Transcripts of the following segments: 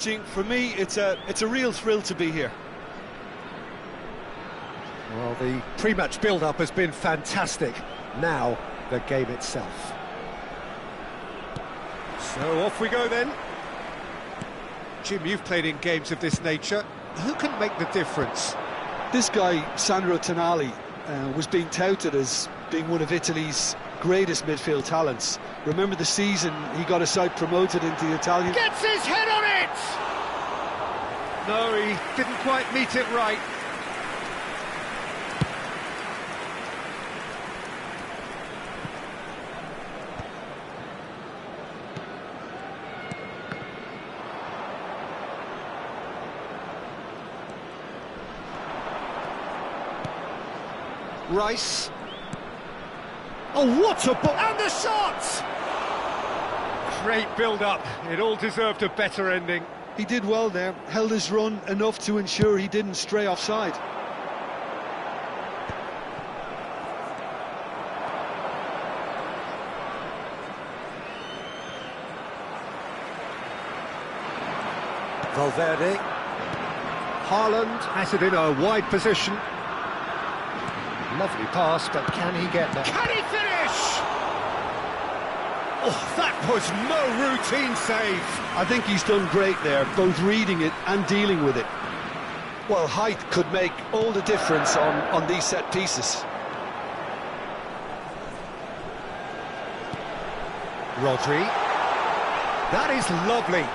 For me, it's a real thrill to be here. Well, the pre-match build-up has been fantastic. Now, the game itself. So off we go then. Jim, you've played in games of this nature. Who can make the difference? This guy, Sandro Tonali, was being touted as being one of Italy's greatest midfield talents. Remember the season he got a side promoted into the Italian... Gets his head on it! No, he didn't quite meet it right. Rice. Oh, what a ball! And the shot! Great build-up. It all deserved a better ending. He did well there, held his run enough to ensure he didn't stray offside. Valverde. Haaland has it in a wide position. Lovely pass, but can he get there? Can he finish? Oh, that was no routine save. I think he's done great there, both reading it and dealing with it. Well, height could make all the difference on these set pieces. Rodri. That is lovely.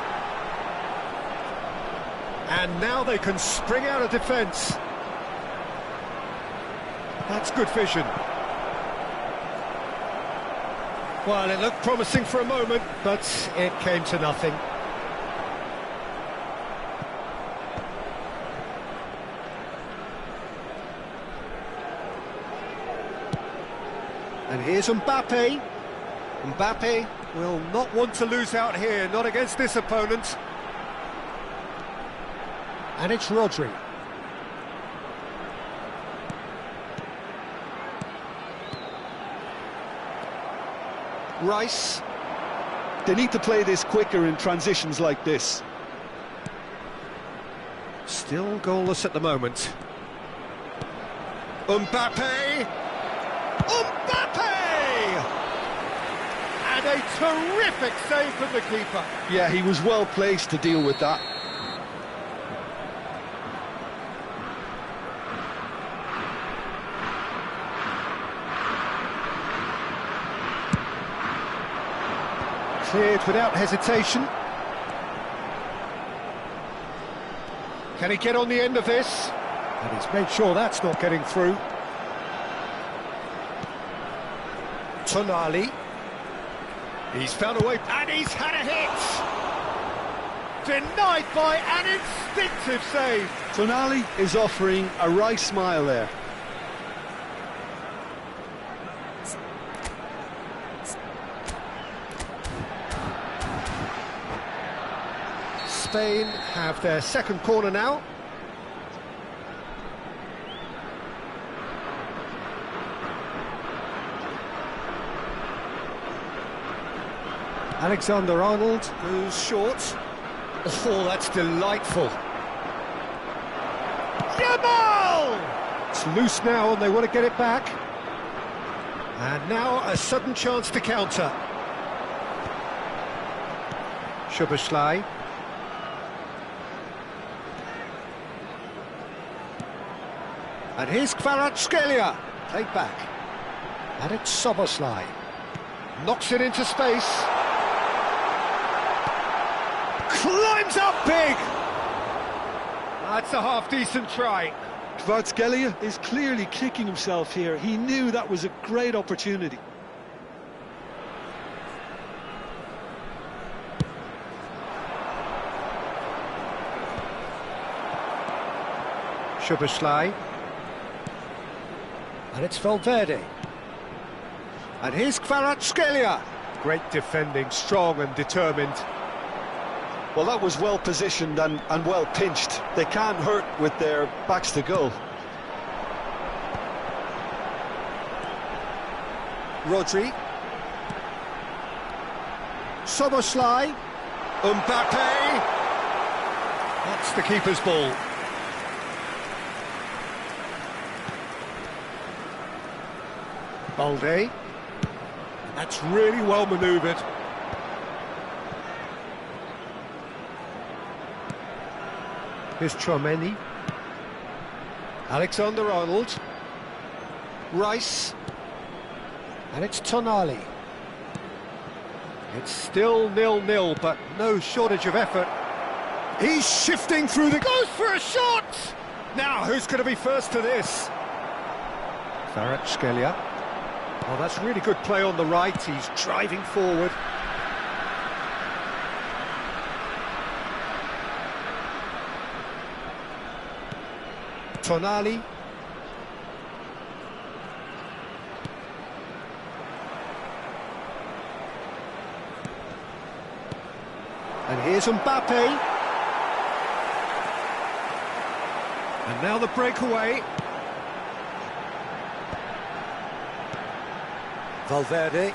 And now they can spring out of defence. That's good vision. Well, it looked promising for a moment, but it came to nothing. And here's Mbappe. Mbappe will not want to lose out here, not against this opponent. And it's Rodri. Rice. They need to play this quicker in transitions like this. Still goalless at the moment. Mbappe! Mbappe! And a terrific save from the keeper. Yeah, he was well placed to deal with that. Cleared without hesitation. Can he get on the end of this? And he's made sure that's not getting through. Tonali. He's found a way, and he's had a hit! Denied by an instinctive save. Tonali is offering a wry smile there. Spain have their second corner now. Alexander-Arnold goes short. Oh, that's delightful. Yamal! It's loose now and they want to get it back. And now a sudden chance to counter. Szoboszlai. And here's Kvaratskhelia, played back. And it's Szoboszlai. Knocks it into space. Climbs up big! That's a half-decent try. Kvaratskhelia is clearly kicking himself here. He knew that was a great opportunity. Szoboszlai. And it's Valverde. And here's Kvaratskhelia. Great defending, strong and determined. Well, that was well positioned and well pinched. They can't hurt with their backs to goal. Rodri. Szoboszlai. Mbappe. That's the keeper's ball. Balde. That's really well manoeuvred. Here's Tchouaméni. Alexander-Arnold. Rice. And it's Tonali. It's still 0-0, but no shortage of effort. He's shifting through the... Goes for a shot! Now, who's going to be first to this? Kvaratskhelia. Oh, that's really good play on the right. He's driving forward. Tonali. And here's Mbappe. And now the breakaway. Valverde.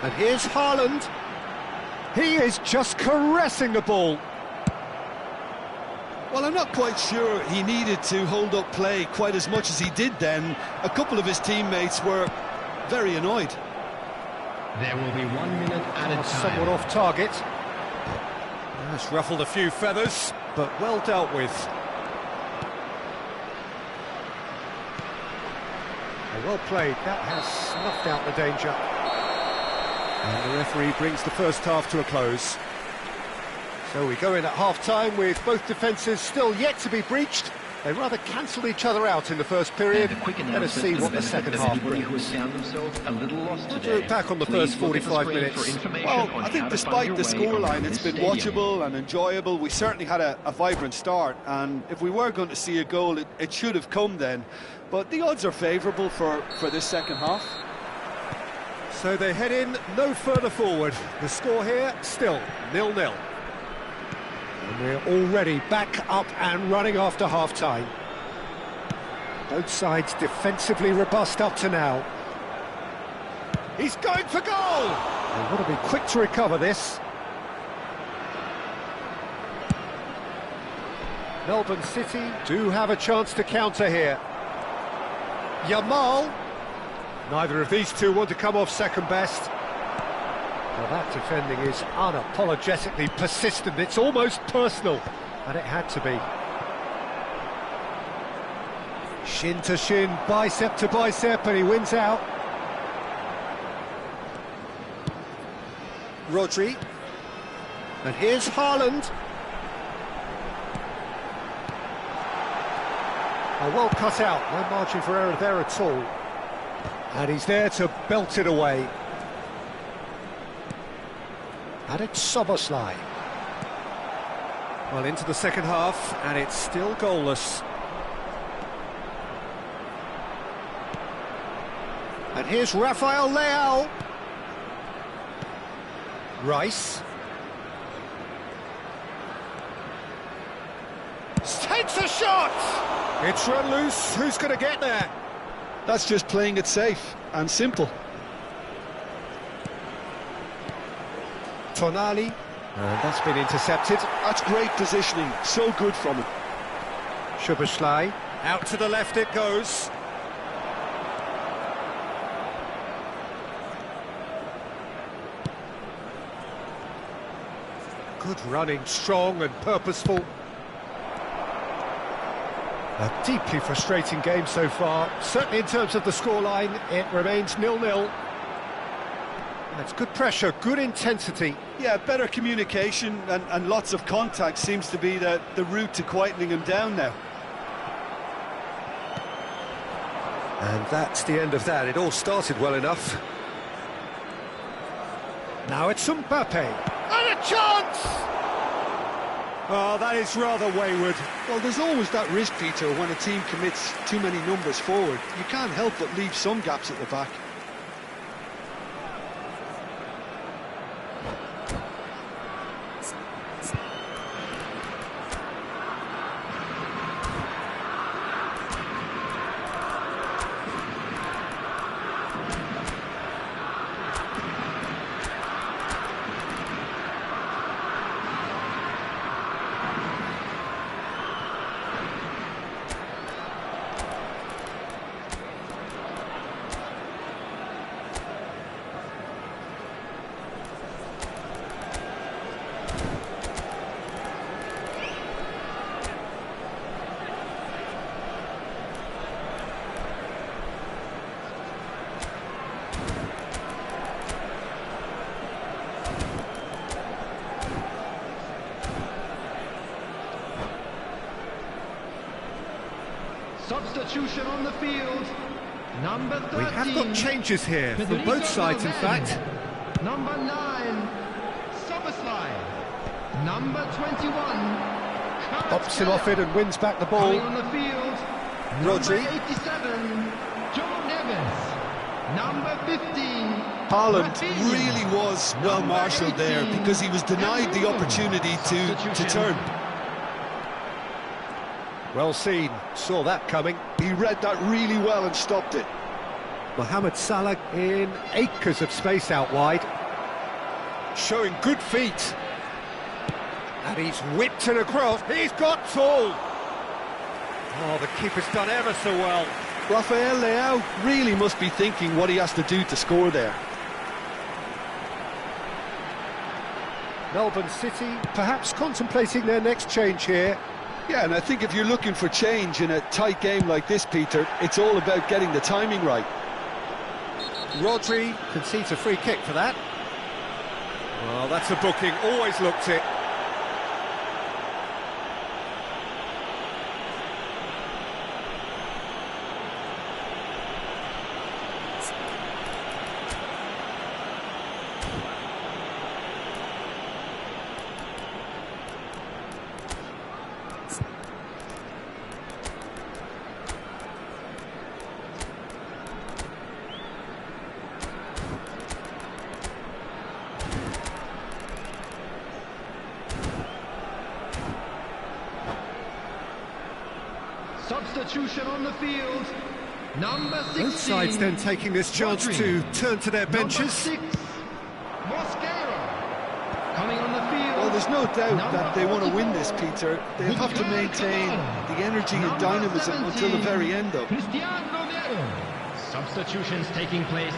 And here's Haaland. He is just caressing the ball. Well, I'm not quite sure he needed to hold up play quite as much as he did then. A couple of his teammates were very annoyed. There will be 1 minute at a time. Somewhat off target. That's ruffled a few feathers, but well dealt with. Well played. That has snuffed out the danger. And the referee brings the first half to a close. So we go in at half-time with both defences still yet to be breached. They rather cancelled each other out in the first period. Let us see what the second half brings. Look back on the first 45 minutes. Well, I think despite the scoreline, it's been watchable and enjoyable. We certainly had a vibrant start, and if we were going to see a goal, it should have come then. But the odds are favourable for this second half. So they head in no further forward. The score here, still 0-0. And we're already back up and running after half-time. Both sides defensively robust up to now. He's going for goal! They've got to be quick to recover this. Melbourne City do have a chance to counter here. Yamal. Neither of these two want to come off second best. Well, that defending is unapologetically persistent. It's almost personal, and it had to be. Shin to shin, bicep to bicep, and he wins out. Rodri. And here's Haaland. Oh, well cut out, no margin for error there at all. And he's there to belt it away. And it's Soboslai. Well, into the second half, and it's still goalless. And here's Rafael Leao. Rice. Takes a shot! It's run loose, who's going to get there? That's just playing it safe and simple. Tonali, and that's been intercepted. That's great positioning, so good from him. Szoboszlai, out to the left it goes. Good running, strong and purposeful. A deeply frustrating game so far. Certainly in terms of the scoreline, it remains 0-0. That's good pressure, good intensity. Yeah, better communication and lots of contact seems to be the route to quietening him down now. And that's the end of that. It all started well enough. Now it's Mbappe. And a chance! Oh, that is rather wayward. Well, there's always that risk, Peter, when a team commits too many numbers forward. You can't help but leave some gaps at the back. Substitution on the field. Number 13. We have got changes here for both sides, in fact. Number 9, Soberslide. Number 21, Pops him off it and wins back the ball. coming on the field. Rodri. Number 87, Joe Neves. Number 15. Haaland Rafinha. really was well marshalled there because he was denied the opportunity to turn. Well seen, saw that coming. He read that really well and stopped it. Mohamed Salah in acres of space out wide. Showing good feet. And he's whipped it across. He's got tall. Oh, the keeper's done ever so well. Rafael Leao really must be thinking what he has to do to score there. Melbourne City perhaps contemplating their next change here. Yeah, and I think if you're looking for change in a tight game like this, Peter, it's all about getting the timing right. Rodri concedes a free kick for that. Well, that's a booking, always looked it. Substitution on the field. Number 16. Both sides then taking this chance to turn to their benches. Number 6, Mosquera. Coming on the field. Well, there's no doubt Number that they want to win this, 44. Peter. They'll have to maintain the energy and dynamism until the very end, though. Substitutions taking place.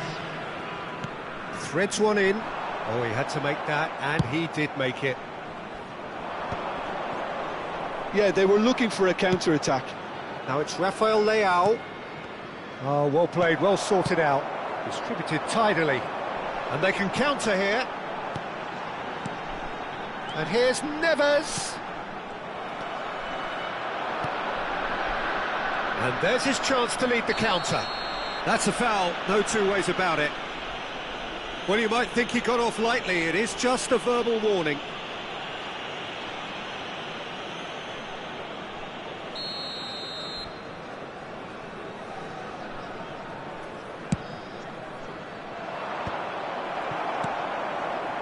Threads one in. Oh, he had to make that, and he did make it. Yeah, they were looking for a counter-attack. Now it's Rafael Leao. Oh, well played, well sorted out. Distributed tidily. And they can counter here. And here's Neves. And there's his chance to lead the counter. That's a foul, no two ways about it. Well, you might think he got off lightly. It is just a verbal warning.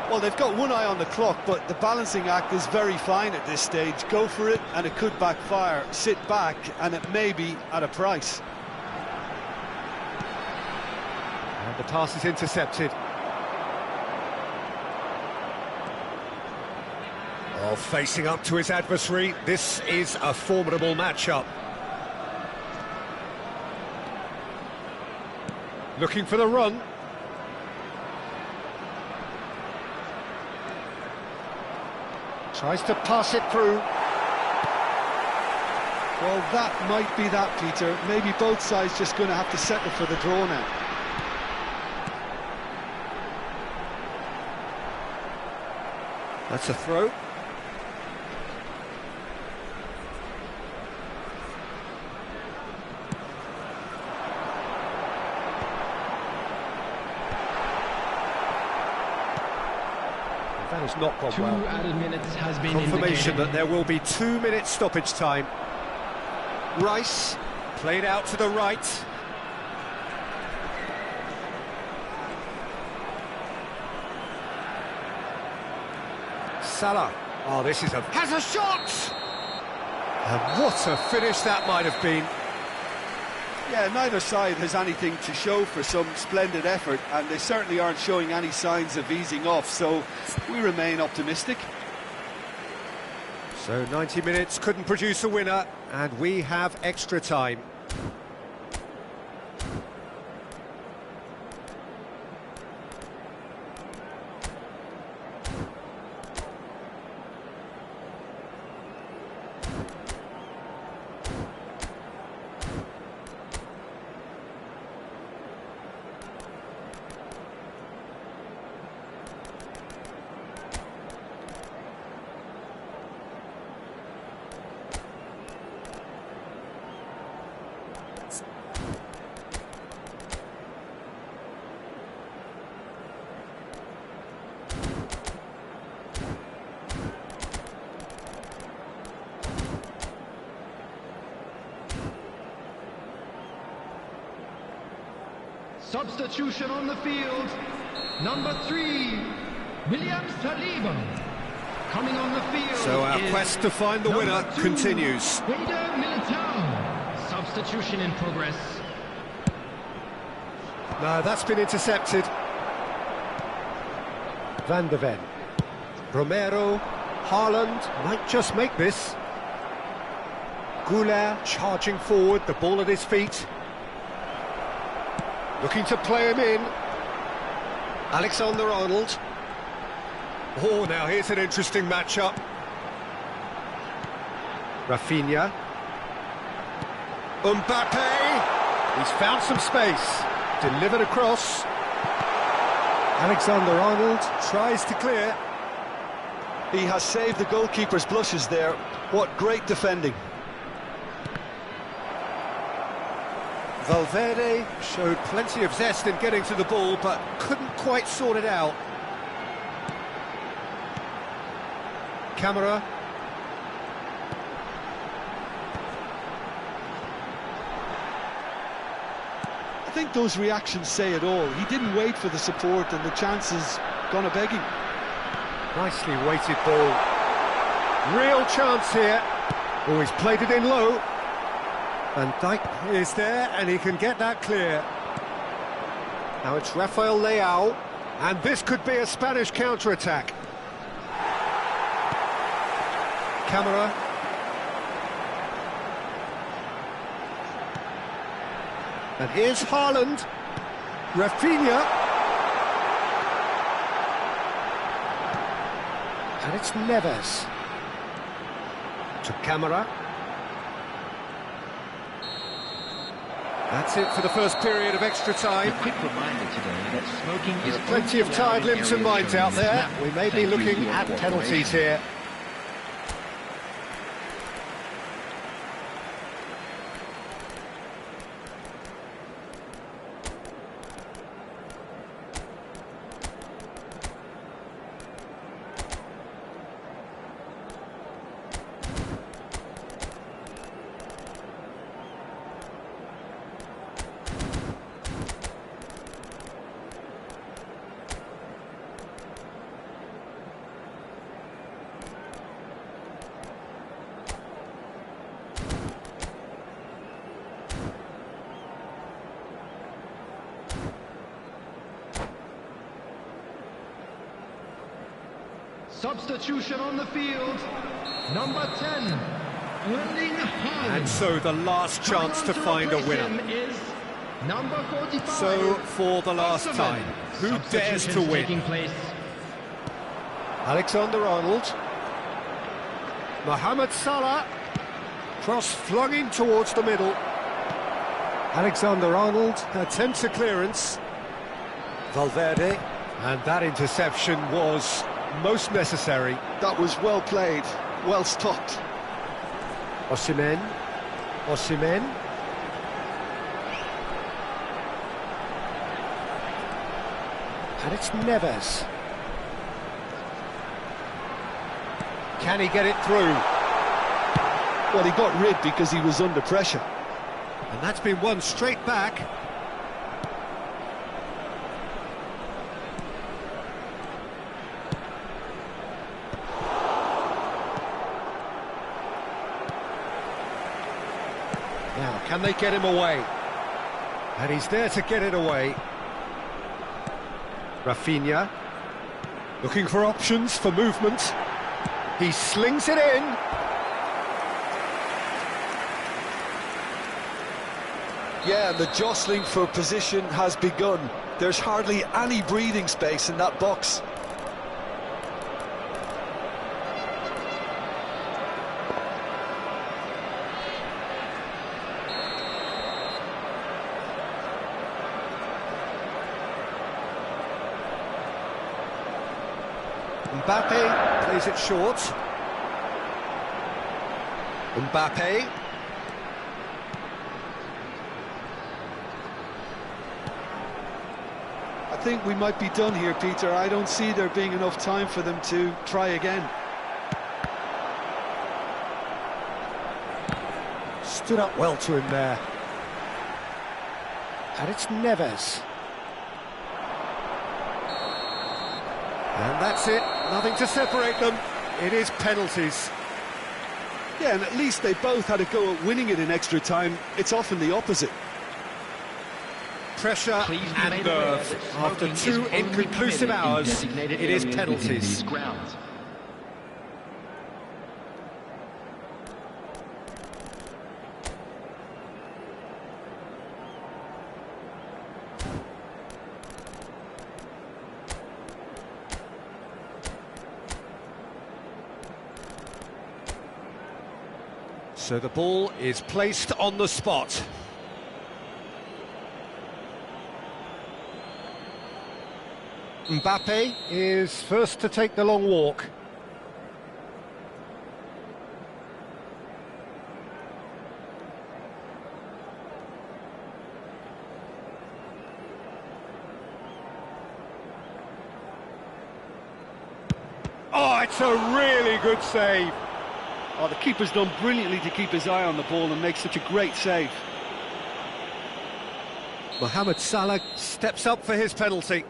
Well, they've got one eye on the clock, but the balancing act is very fine at this stage. Go for it, and it could backfire. Sit back, and it may be at a price. And the pass is intercepted. Oh, facing up to his adversary. This is a formidable matchup. Looking for the run. Tries to pass it through. Well, that might be that, Peter. Maybe both sides just going to have to settle for the draw now. That's a throw. That has not gone well. 2 added minutes has been Confirmation indicated. that there will be 2 minutes stoppage time. Rice, played out to the right. Salah. Oh, this is has a shot! And what a finish that might have been. Yeah, neither side has anything to show for some splendid effort, and they certainly aren't showing any signs of easing off, so we remain optimistic. So 90 minutes couldn't produce a winner, and we have extra time. Substitution on the field. Number 3, William Saliba. Coming on the field. So our quest to find the winner continues. Eder Militao. Substitution in progress. No, that's been intercepted. Van de Ven. Romero. Haaland might just make this. Goulart charging forward, the ball at his feet. Looking to play him in. Alexander-Arnold. Oh, now here's an interesting matchup. Rafinha. Mbappe. He's found some space. Delivered across. Alexander-Arnold tries to clear. He has saved the goalkeeper's blushes there. What great defending. Valverde showed plenty of zest in getting to the ball, but couldn't quite sort it out. Camera. I think those reactions say it all. He didn't wait for the support and the chances gone a-begging. Nicely weighted ball. Real chance here. Oh, he's played it in low. Van Dijk is there, and he can get that clear. Now it's Rafael Leao, and this could be a Spanish counter-attack. Camera. And here's Haaland. Rafinha. And it's Neves. To Camera. That's it for the first period of extra time. A quick reminder today that smoking is There's plenty of tired limbs and minds out there. We may be looking at penalties here. Substitution on the field. Number 10, Erling Haaland. And so the last chance to find a winner. Is number 45. So for the last time, who dares to win? Alexander-Arnold. Mohamed Salah. Cross flung in towards the middle. Alexander-Arnold attempts a clearance. Valverde. And that interception was most necessary. That was well played, well stopped. Osimhen. Osimhen. And it's Neves. Can he get it through? Well, he got rid because he was under pressure. And that's been won straight back. Now, can they get him away? And he's there to get it away. Rafinha, looking for options for movement. He slings it in. Yeah, and the jostling for position has begun. There's hardly any breathing space in that box. Mbappe plays it short. Mbappe. I think we might be done here, Peter. I don't see there being enough time for them to try again. Stood up well to him there. And it's Neves. And that's it, nothing to separate them. It is penalties. Yeah, and at least they both had a go at winning it in extra time. It's often the opposite. Pressure and nerve. After 2 inconclusive hours, it is penalties. So the ball is placed on the spot. Mbappe is first to take the long walk. Oh, it's a really good save. Oh, the keeper's done brilliantly to keep his eye on the ball and make such a great save. Mohamed Salah steps up for his penalty.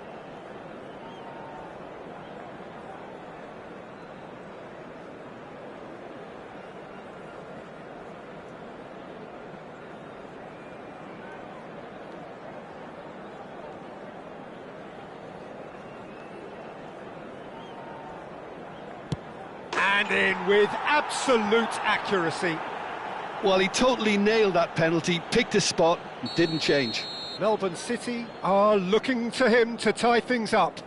And in with absolute accuracy. Well, he totally nailed that penalty, picked his spot, and didn't change. Melbourne City are looking to him to tie things up.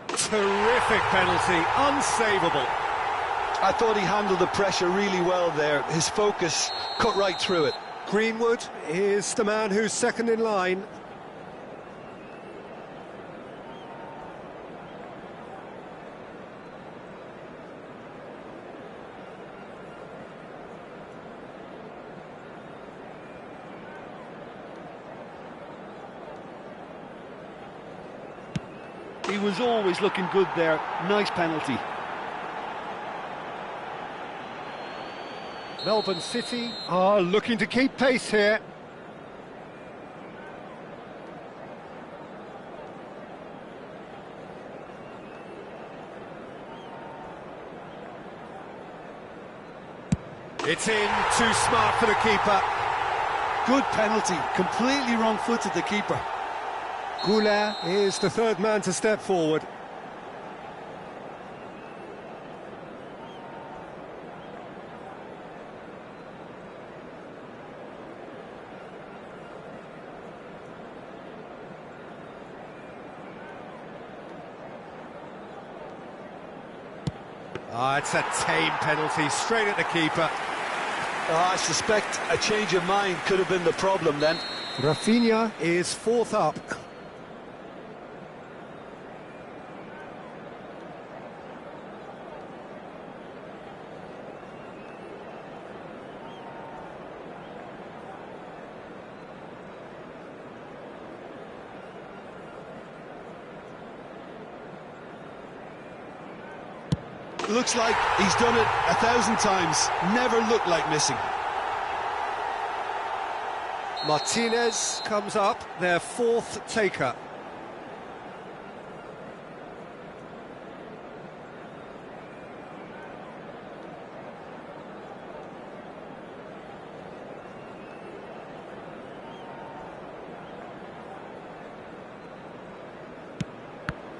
Terrific penalty, unsavable. I thought he handled the pressure really well there. His focus cut right through it. Greenwood is the man who's second in line. He was always looking good there. Nice penalty. Melbourne City are looking to keep pace here. It's in, too smart for the keeper. Good penalty, completely wrong-footed the keeper. Goulart is the third man to step forward. It's a tame penalty, straight at the keeper. I suspect a change of mind could have been the problem then. Rafinha is fourth up. Looks like he's done it 1,000 times. Never looked like missing. Martinez comes up, their fourth taker.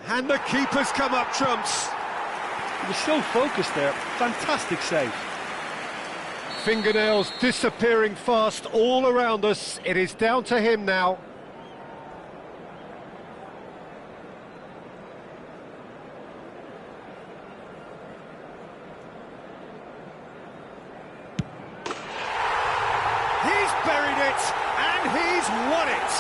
And the keeper's come up trumps. He was so focused there. Fantastic save. Fingernails disappearing fast all around us. It is down to him now. He's buried it, and he's won it.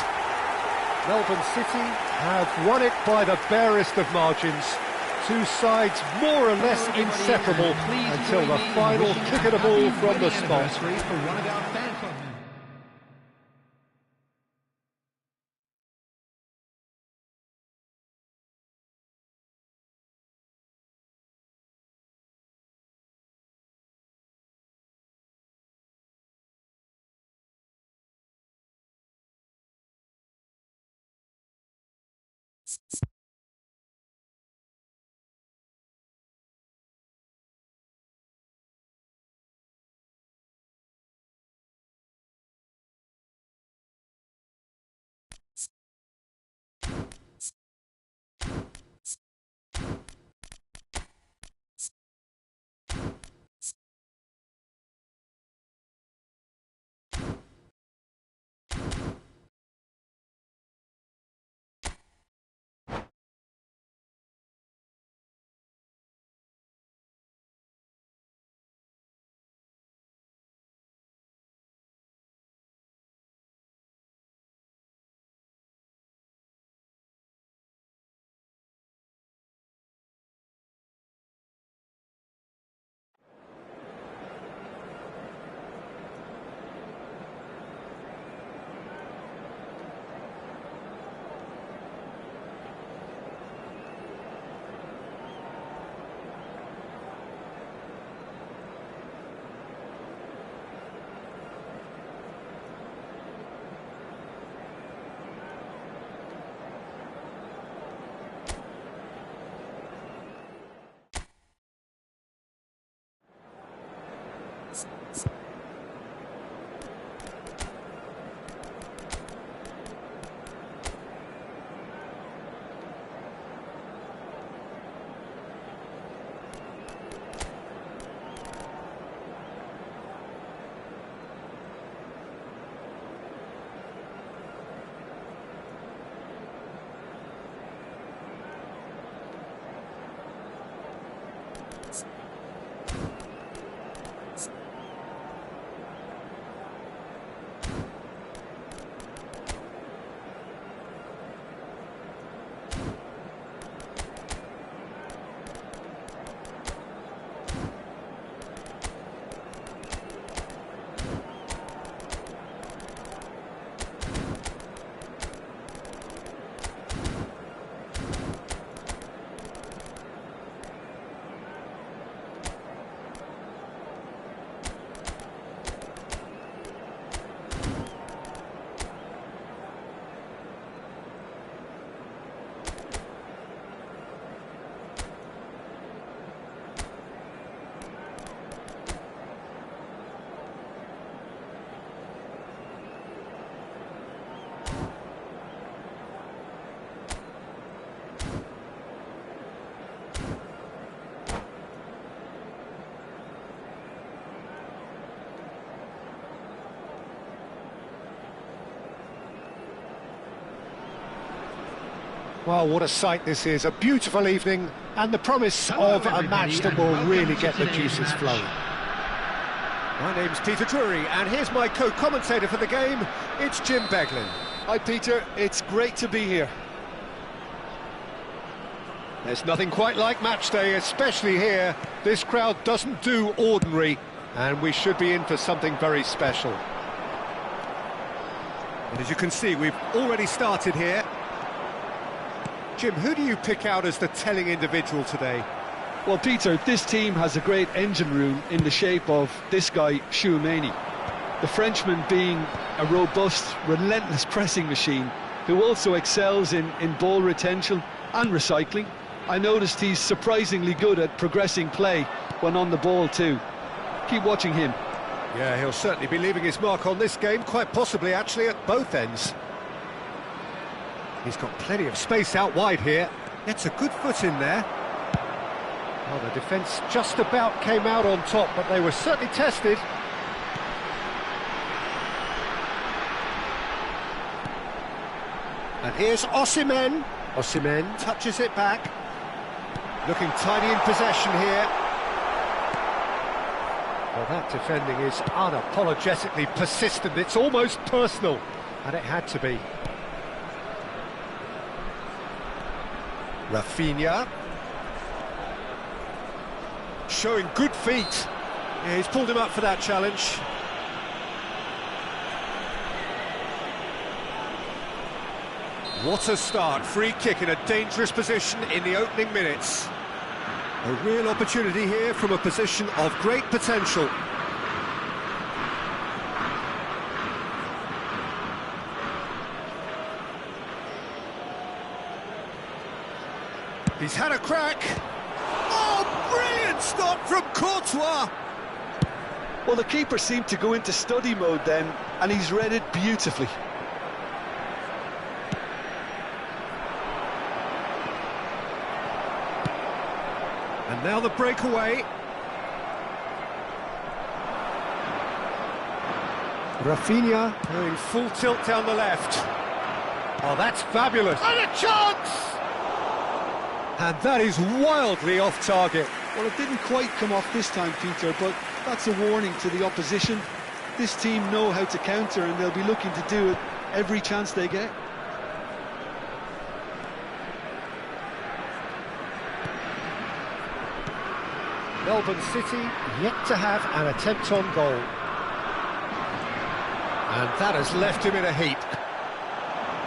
Melbourne City have won it by the barest of margins. Two sides more or less inseparable until the final kick of the ball from the spot. Well, what a sight this is. A beautiful evening and the promise of a match that will really get the juices flowing. My name's Peter Drury, and here's my co-commentator for the game. It's Jim Beglin. Hi, Peter. It's great to be here. There's nothing quite like match day, especially here. This crowd doesn't do ordinary, and we should be in for something very special. And as you can see, we've already started here. Jim, who do you pick out as the telling individual today? Well, Peter, this team has a great engine room in the shape of this guy, Chouameni. The Frenchman being a robust, relentless pressing machine who also excels in ball retention and recycling. I noticed he's surprisingly good at progressing play when on the ball too. Keep watching him. Yeah, he'll certainly be leaving his mark on this game, quite possibly actually at both ends. He's got plenty of space out wide here. Gets a good foot in there. Well, the defence just about came out on top, but they were certainly tested. And here's Osimhen. Osimhen touches it back. Looking tidy in possession here. Well, that defending is unapologetically persistent. It's almost personal, and it had to be. Rafinha. Showing good feet. Yeah, he's pulled him up for that challenge. What a start. Free kick in a dangerous position in the opening minutes. A real opportunity here from a position of great potential. He's had a crack. Oh, brilliant stop from Courtois. Well, the keeper seemed to go into study mode then, and he's read it beautifully. And now the breakaway. Rafinha going full tilt down the left. Oh, that's fabulous. And a chance! And that is wildly off target. Well, it didn't quite come off this time, Peter, but that's a warning to the opposition. This team know how to counter, and they'll be looking to do it every chance they get. Melbourne City yet to have an attempt on goal. And that has left him in a heap.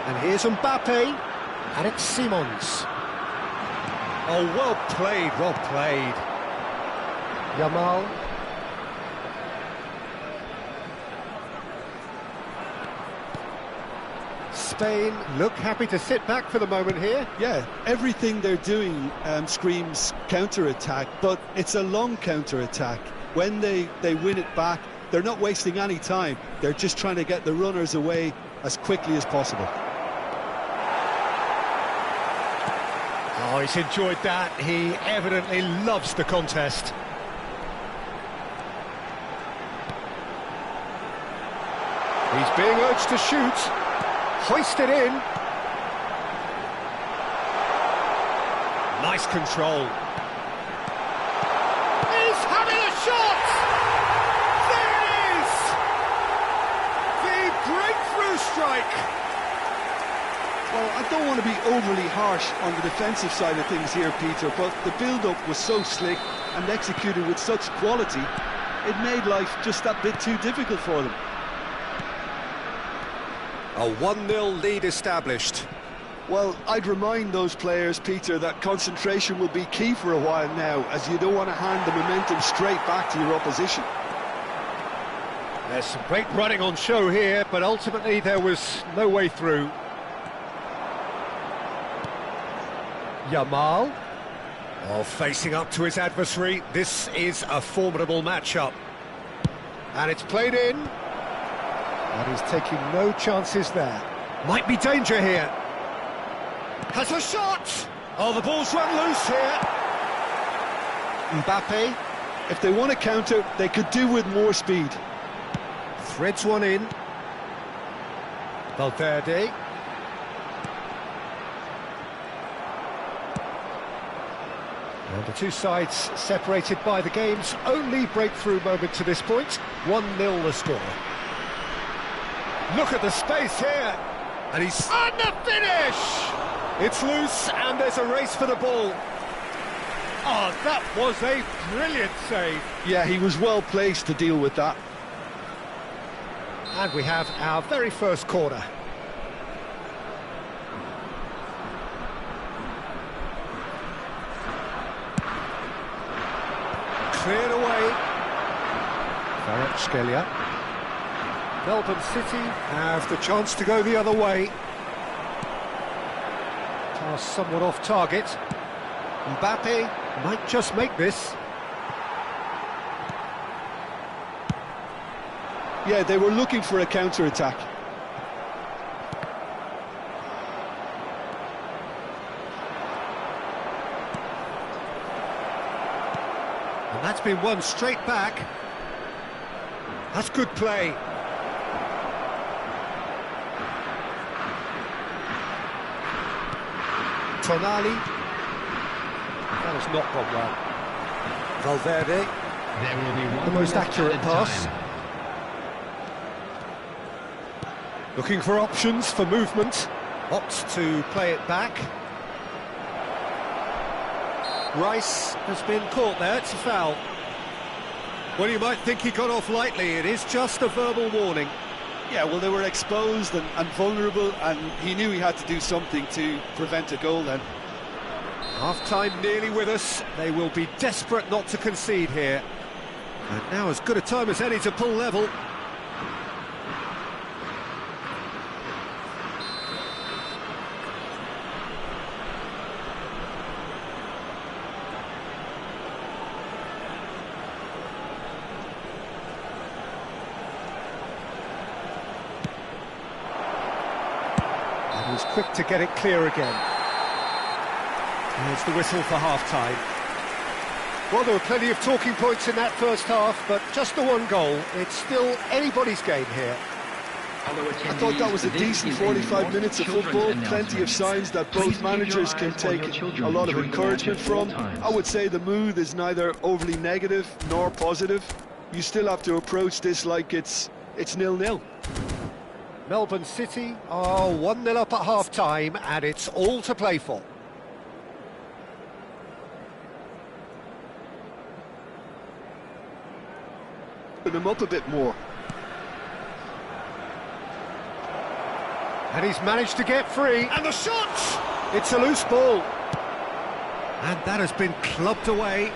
And here's Mbappe, and it's Simons. Oh, well played, well played. Yamal. Spain look happy to sit back for the moment here. Yeah, everything they're doing screams counter-attack, but it's a long counter-attack. When they win it back, they're not wasting any time. They're just trying to get the runners away as quickly as possible. Oh, he's enjoyed that. He evidently loves the contest. He's being urged to shoot. Hoisted in. Nice control. He's having a shot! There it is! The breakthrough strike! Well, I don't want to be overly harsh on the defensive side of things here, Peter, but the build-up was so slick and executed with such quality, it made life just that bit too difficult for them. A 1-0 lead established. Well, I'd remind those players, Peter, that concentration will be key for a while now, as you don't want to hand the momentum straight back to your opposition. There's some great running on show here, but ultimately there was no way through. Yamal. Oh, facing up to his adversary. This is a formidable matchup. And it's played in. And he's taking no chances there. Might be danger here. Has a shot! Oh, the ball's run loose here. Mbappe, if they want to counter, they could do with more speed. Threads one in. Valverde. And the two sides separated by the game's only breakthrough moment to this point. 1-0 the score. Look at the space here. And he's on the finish! It's loose and there's a race for the ball. Oh, that was a brilliant save. Yeah, he was well placed to deal with that. And we have our very first corner. Cleared away. Kvaratskhelia. Melbourne City have the chance to go the other way. Pass somewhat off target. Mbappe might just make this. Yeah, they were looking for a counter-attack. And that's been won straight back. That's good play. Tonali. That has not gone well. Valverde. There will be one The most accurate pass. time. Looking for options for movement. Opts to play it back. Rice has been caught there, it's a foul. Well, you might think he got off lightly, it is just a verbal warning. Yeah, well, they were exposed and vulnerable, and he knew he had to do something to prevent a goal then. Half-time nearly with us, they will be desperate not to concede here. And now as good a time as any to pull level. He was quick to get it clear again. Here's the whistle for half-time. Well, there were plenty of talking points in that first half, but just the one goal. It's still anybody's game here. I thought that was a decent 45 minutes of football, plenty of signs that both managers can take a lot of encouragement from. I would say the mood is neither overly negative nor positive. You still have to approach this like it's 0-0. Melbourne City are 1-0 up at half-time, and it's all to play for. Put them up a bit more. And he's managed to get free, and the shot! It's a loose ball. And that has been clubbed away.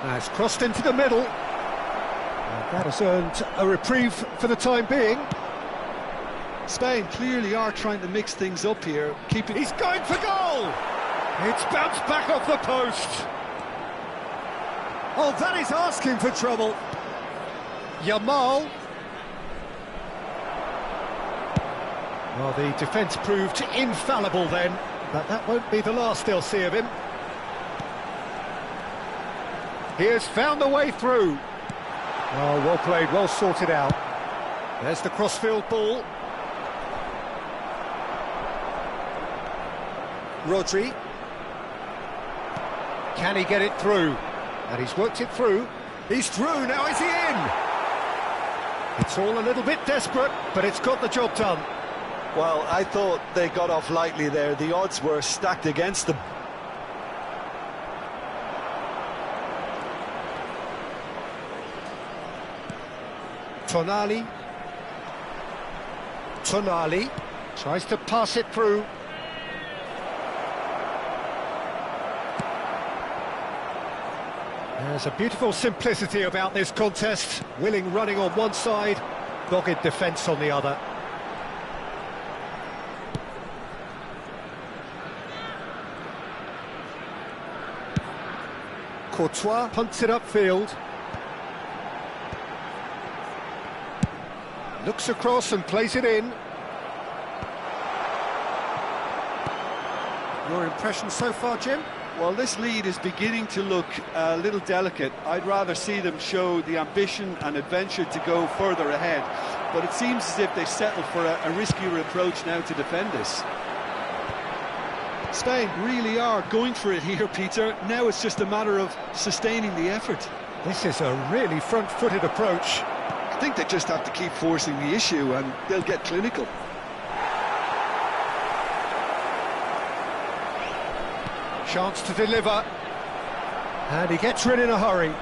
Now it's crossed into the middle. And that has earned a reprieve for the time being. Spain clearly are trying to mix things up here. He's going for goal! It's bounced back off the post. Oh, that is asking for trouble. Yamal. Well, the defence proved infallible then, but that won't be the last they'll see of him. He has found the way through. Oh, well played, well sorted out. There's the crossfield ball. Rodri. Can he get it through? And he's worked it through. He's through, now is he in? It's all a little bit desperate, but it's got the job done. Well, I thought they got off lightly there. The odds were stacked against them. Tonali tries to pass it through. There's a beautiful simplicity about this contest. Willing running on one side, dogged defence on the other. Courtois punts it upfield. Looks across and plays it in. Your impression so far, Jim? Well, this lead is beginning to look a little delicate. I'd rather see them show the ambition and adventure to go further ahead. But it seems as if they've settled for a riskier approach now to defend this. Spain really are going for it here, Peter. Now it's just a matter of sustaining the effort. This is a really front-footed approach. I think they just have to keep forcing the issue and they'll get clinical. Chance to deliver. And he gets rid in a hurry.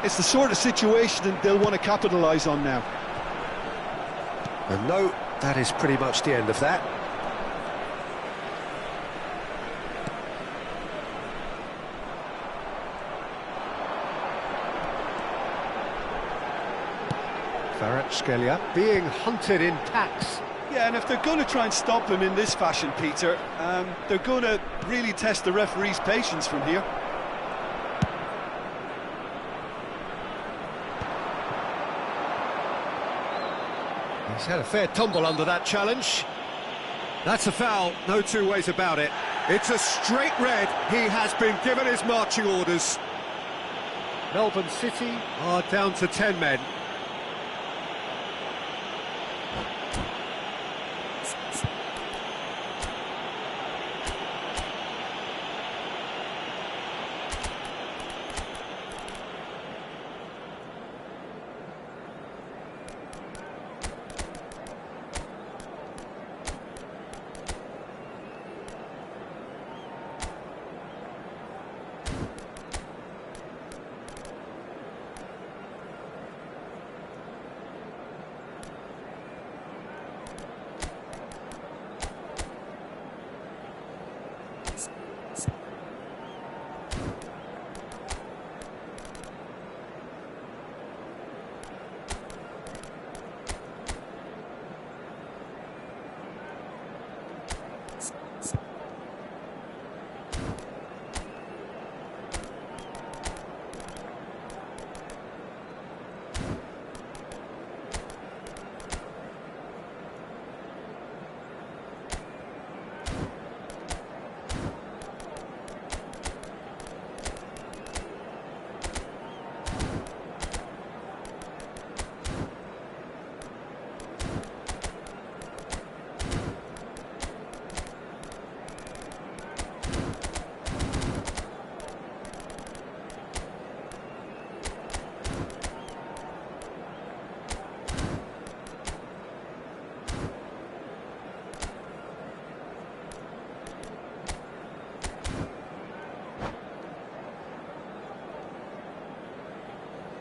It's the sort of situation that they'll want to capitalise on now. And no, that is pretty much the end of that. Kvaratskhelia being hunted in packs. Yeah, and if they're going to try and stop him in this fashion, Peter, they're going to really test the referee's patience from here. He's had a fair tumble under that challenge. That's a foul, no two ways about it. It's a straight red. He has been given his marching orders. Melbourne City are down to 10 men.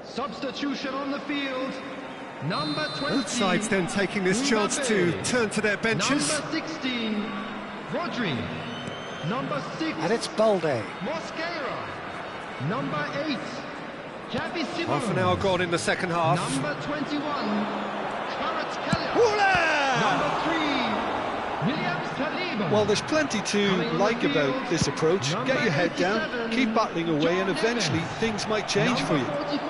Substitution on the field. Number 20. Both sides then taking this chance to turn to their benches. Number 16, Rodri. Number 6, And it's Balde. Mosquera. Number 8, Javi Simon. Half an hour gone in the second half. Number 21, Kvaratskhelia. Number Number 3, Williams Saliba. Well, there's plenty to like about this approach. Get your head down, keep battling away, and eventually things might change for you. Number 44,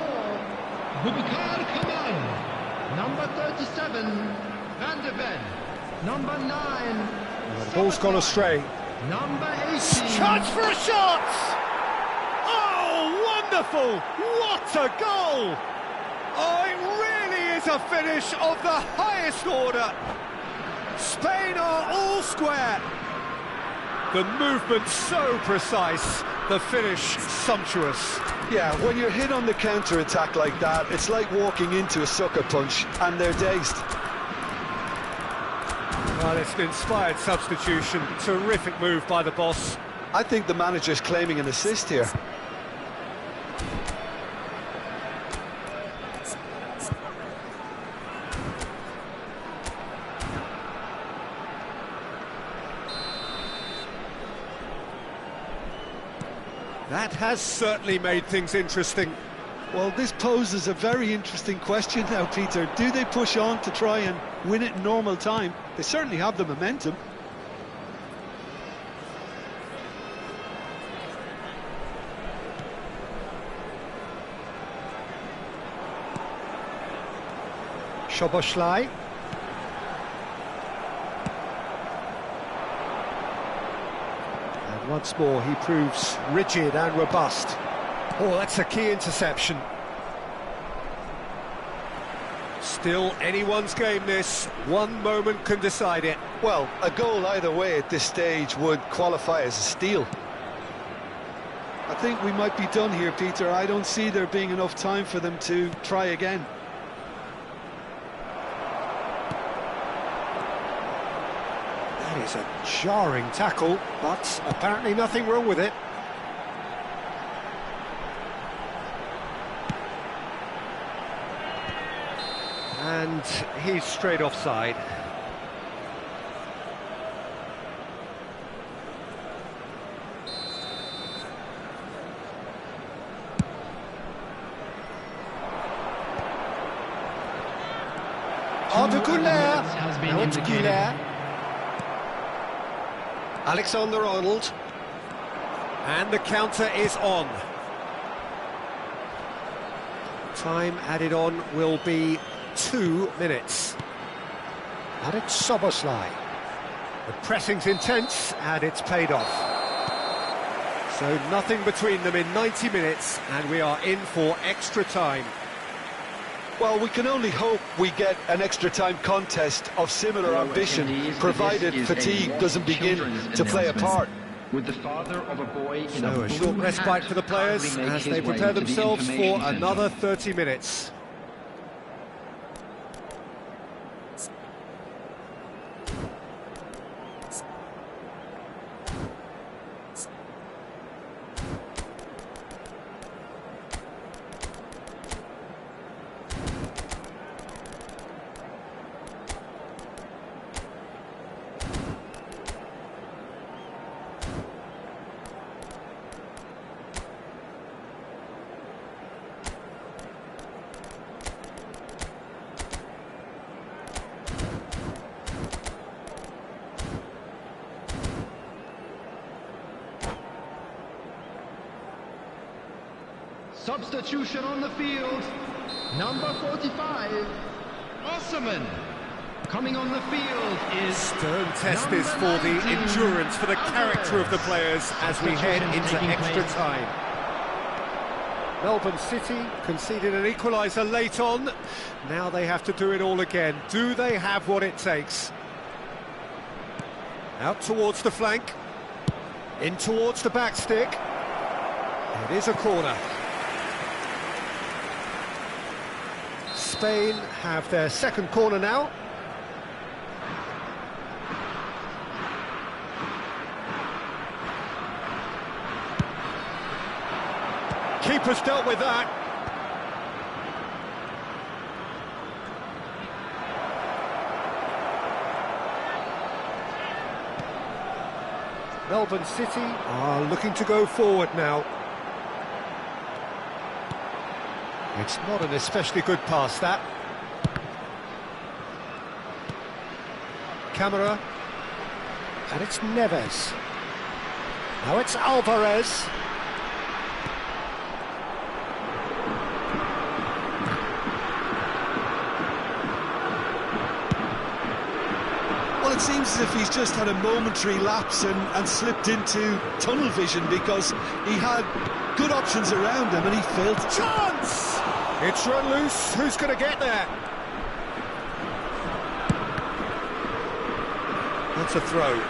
Boubacar Kamara. Number 37, Van de Ven. Number 9, The ball's gone astray. Number 18, Chance for a shot! Oh, wonderful! What a goal! Oh, it really is a finish of the highest order. Spain are all square. The movement so precise, the finish sumptuous. Yeah, when you're hit on the counter-attack like that, it's like walking into a sucker punch and they're dazed. Well, it's an inspired substitution. Terrific move by the boss. I think the manager's claiming an assist here. That has certainly made things interesting. Well, this poses a very interesting question now, Peter. Do they push on to try and win it in normal time? They certainly have the momentum. Szoboszlai. And once more he proves rigid and robust. Oh, that's a key interception. Still anyone's game this. One moment can decide it. Well, a goal either way at this stage would qualify as a steal. I think we might be done here, Peter. I don't see there being enough time for them to try again. That is a jarring tackle, but apparently nothing wrong with it. And he's straight offside. Arda Güler. Now it's Güler. Alexander-Arnold. And the counter is on. Time added on will be 2 minutes. And it's Szoboszlai. The pressing's intense and it's paid off. So nothing between them in 90 minutes and we are in for extra time. Well, we can only hope we get an extra-time contest of similar ambition, provided fatigue doesn't begin to play a part. With the father of a boy in So a short blue respite hat for the players proudly as making they his way prepare into the themselves for information centre. another 30 minutes. Substitution on the field. Number 45, Osman. Coming on the field is Stern test this for the endurance, for the character of the players as we head into extra time. Melbourne City conceded an equaliser late on. Now they have to do it all again. Do they have what it takes? Out towards the flank. In towards the back stick. It is a corner. Spain have their second corner now. Keeper's dealt with that. Melbourne City are looking to go forward now. It's not an especially good pass, that. Camera. And it's Neves. Now it's Alvarez. Well, it seems as if he's just had a momentary lapse and slipped into tunnel vision, because he had good options around him and he failed. Chance! It's run loose. Who's going to get there? That's a throw.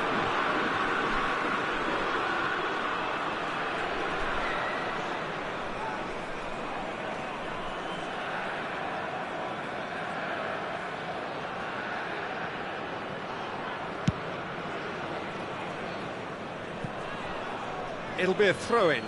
It'll be a throw-in.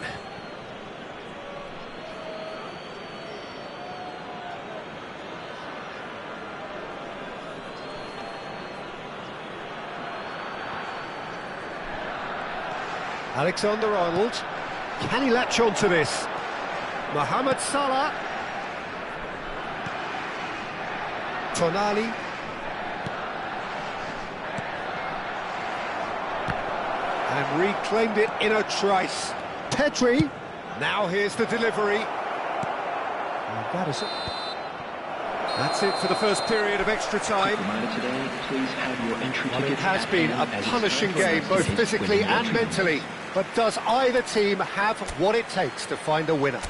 Alexander-Arnold. Can he latch on to this? Mohamed Salah. Tonali. And reclaimed it in a trice. Pedri. Now here's the delivery. And that is it. That's it for the first period of extra time. Today, please have your entry Well, it ticket has at been a hand as punishing special game, both message physically when you and enter. mentally. But does either team have what it takes to find a winner?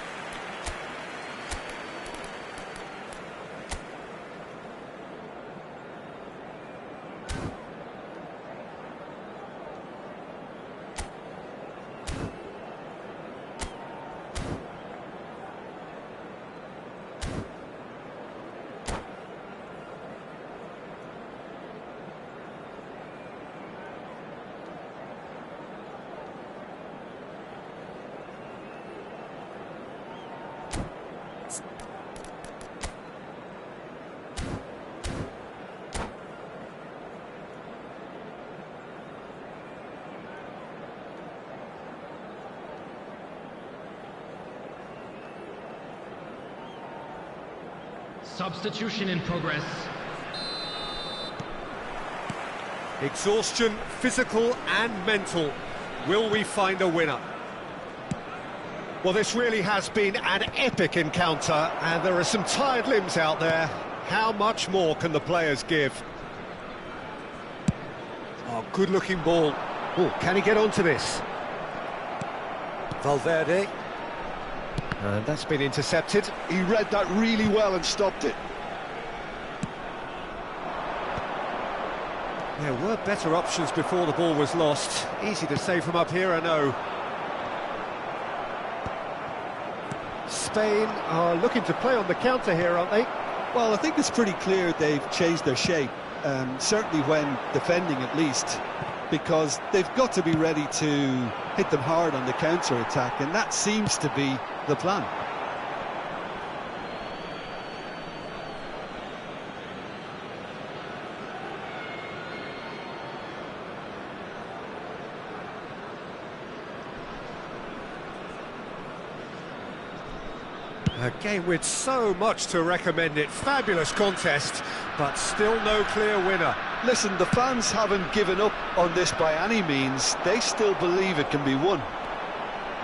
Substitution in progress. Exhaustion, physical and mental. Will we find a winner? Well, this really has been an epic encounter, and there are some tired limbs out there. How much more can the players give? Oh, good-looking ball. Oh, can he get onto this? Valverde. And that's been intercepted. He read that really well and stopped it. There were better options before the ball was lost. Easy to say from up here, I know. Spain are looking to play on the counter here, aren't they? Well, I think it's pretty clear they've changed their shape, certainly when defending at least, because they've got to be ready to hit them hard on the counter-attack, and that seems to be the plan. A game with so much to recommend it. Fabulous contest, but still no clear winner. Listen, the fans haven't given up on this by any means. They still believe it can be won.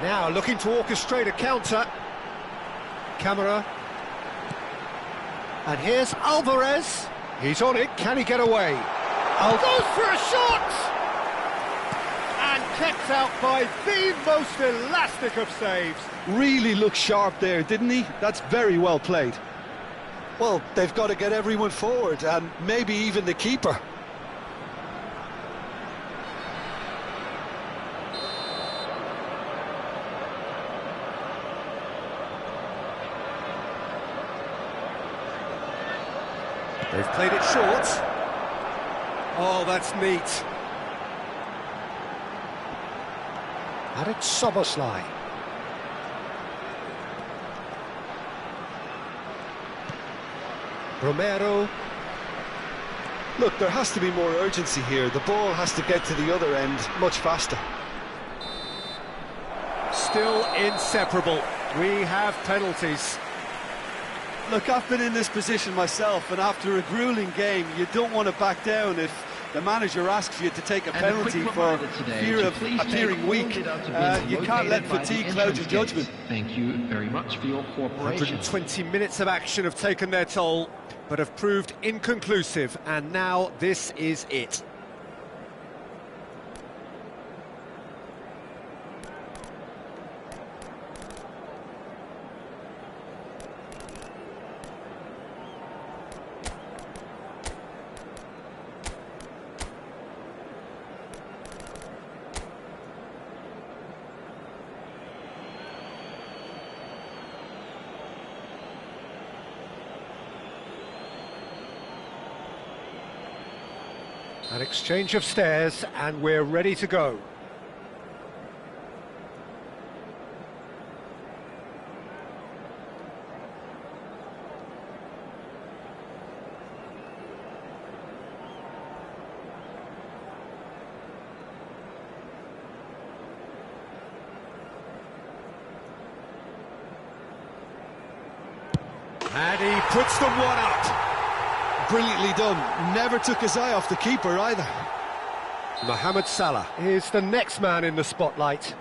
Now looking to orchestrate a counter. Camera. And here's Alvarez. He's on it. Can he get away? Goes for a shot! And kept out by the most elastic of saves. Really looked sharp there, didn't he? That's very well played. Well, they've got to get everyone forward, and maybe even the keeper. They've played it short. Oh, that's neat. And it's Soboslai. Romero. Look, there has to be more urgency here. The ball has to get to the other end much faster. still inseparable. We have penalties. Look, I've been in this position myself, and after a grueling game, you don't want to back down if the manager asks you to take a penalty for fear of appearing weak. You can't let fatigue cloud your judgment. Thank you very much for your cooperation. 120 minutes of action have taken their toll, but have proved inconclusive, and now this is it. An exchange of stares, and we're ready to go. And he puts them one up. Brilliantly done. Never took his eye off the keeper either. Mohamed Salah is the next man in the spotlight.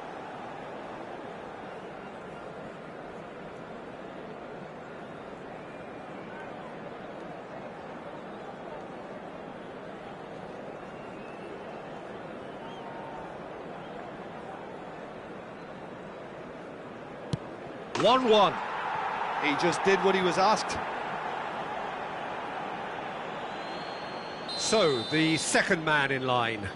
One-one. He just did what he was asked. So, the second man in line.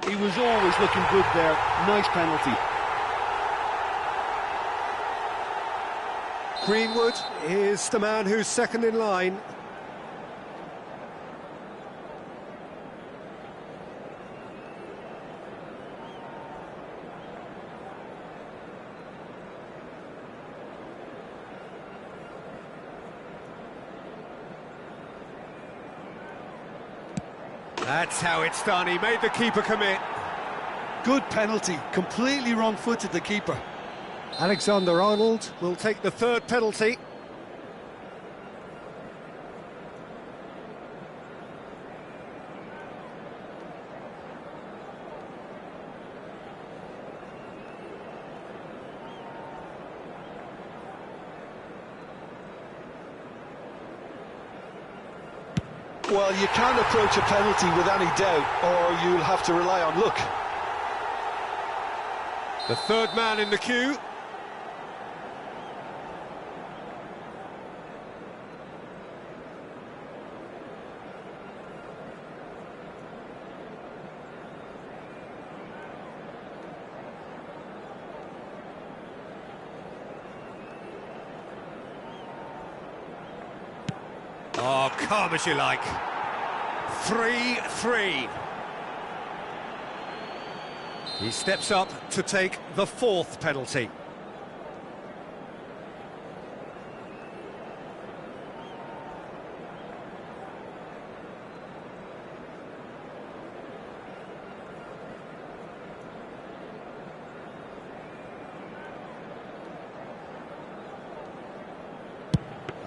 He was always looking good there. Nice penalty. Greenwood is the man who's second in line. That's how it's done. He made the keeper commit. Good penalty. Completely wrong-footed, the keeper. Alexander-Arnold will take the third penalty. Well, you can't approach a penalty with any doubt, or you'll have to rely on luck. The third man in the queue. Oh, calm as you like. 3-3. He steps up to take the fourth penalty.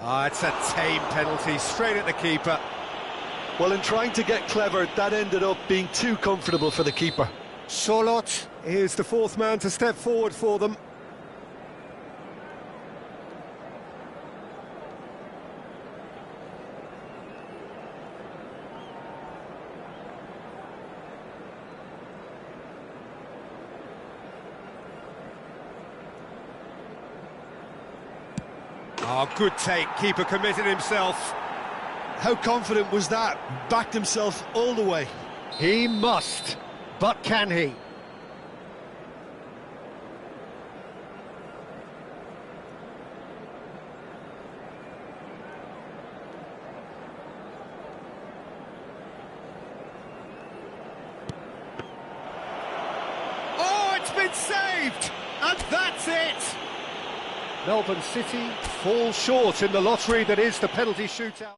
Ah, it's a tame penalty, straight at the keeper. Well, in trying to get clever, that ended up being too comfortable for the keeper. Charlotte is the fourth man to step forward for them. Oh, good take, keeper committed himself. How confident was that? Backed himself all the way. He must, but can he? It's saved! And that's it! Melbourne City fall short in the lottery that is the penalty shootout.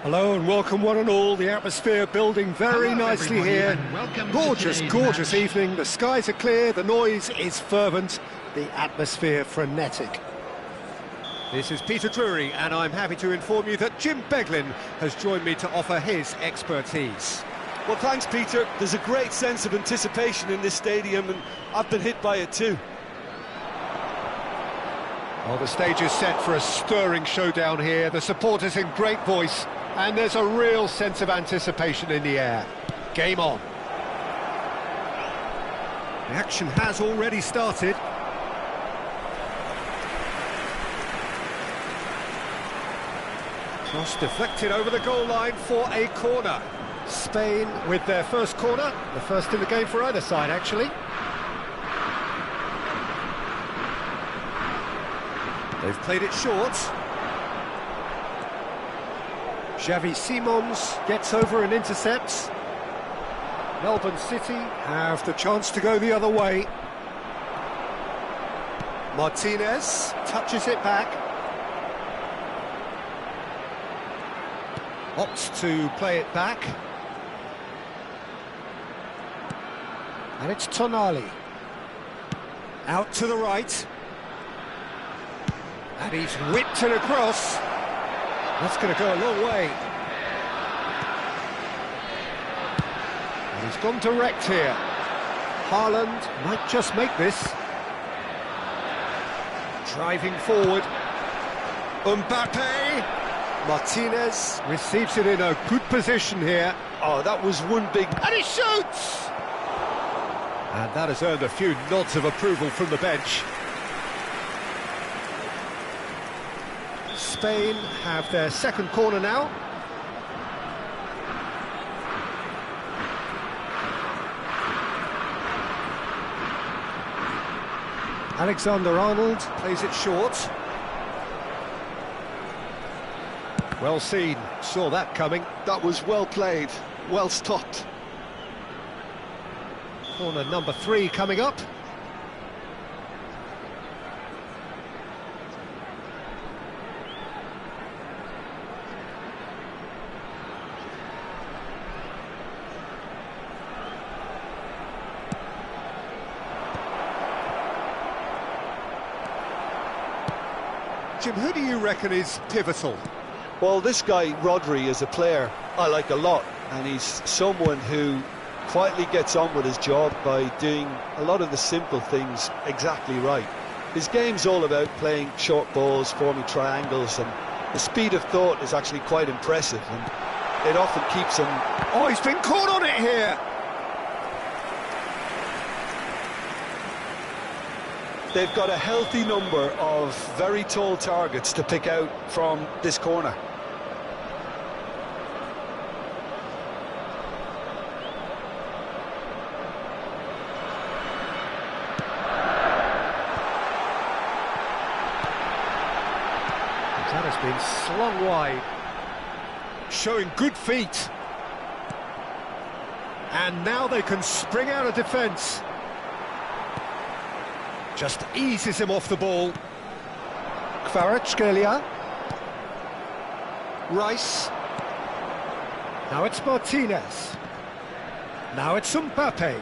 Hello and welcome one and all. The atmosphere building very Hello, nicely everybody, here. and welcome to Gorgeous, today's gorgeous match. evening. The skies are clear, the noise is fervent, the atmosphere frenetic. This is Peter Drury and I'm happy to inform you that Jim Beglin has joined me to offer his expertise. Well, thanks, Peter. There's a great sense of anticipation in this stadium, and I've been hit by it too. Well, the stage is set for a stirring showdown here. The supporters in great voice, and there's a real sense of anticipation in the air. Game on. The action has already started. Cross deflected over the goal line for a corner. Spain with their first corner, the first in the game for either side, actually. They've played it short. Xavi Simons gets over and intercepts. Melbourne City have the chance to go the other way. Martinez touches it back. Opts to play it back. And it's Tonali. Out to the right. And he's whipped it across. That's going to go a long way. And he's gone direct here. Haaland might just make this. Driving forward. Mbappe. Martinez receives it in a good position here. Oh, that was one big... And he shoots! And that has earned a few nods of approval from the bench. Spain have their second corner now. Alexander-Arnold plays it short. Well seen, saw that coming. That was well played, well stopped. Corner number 3 coming up. Jim, who do you reckon is pivotal? Well, this guy, Rodri, is a player I like a lot, and he's someone who quietly gets on with his job by doing a lot of the simple things exactly right. His game's all about playing short balls, forming triangles, and the speed of thought is actually quite impressive, and it often keeps him... Oh, he's been caught on it here! They've got a healthy number of very tall targets to pick out from this corner. That has been slung wide. Showing good feet. And now they can spring out of defence. Just eases him off the ball. Kvaratskhelia. Rice. Now it's Martinez. Now it's Mbappe.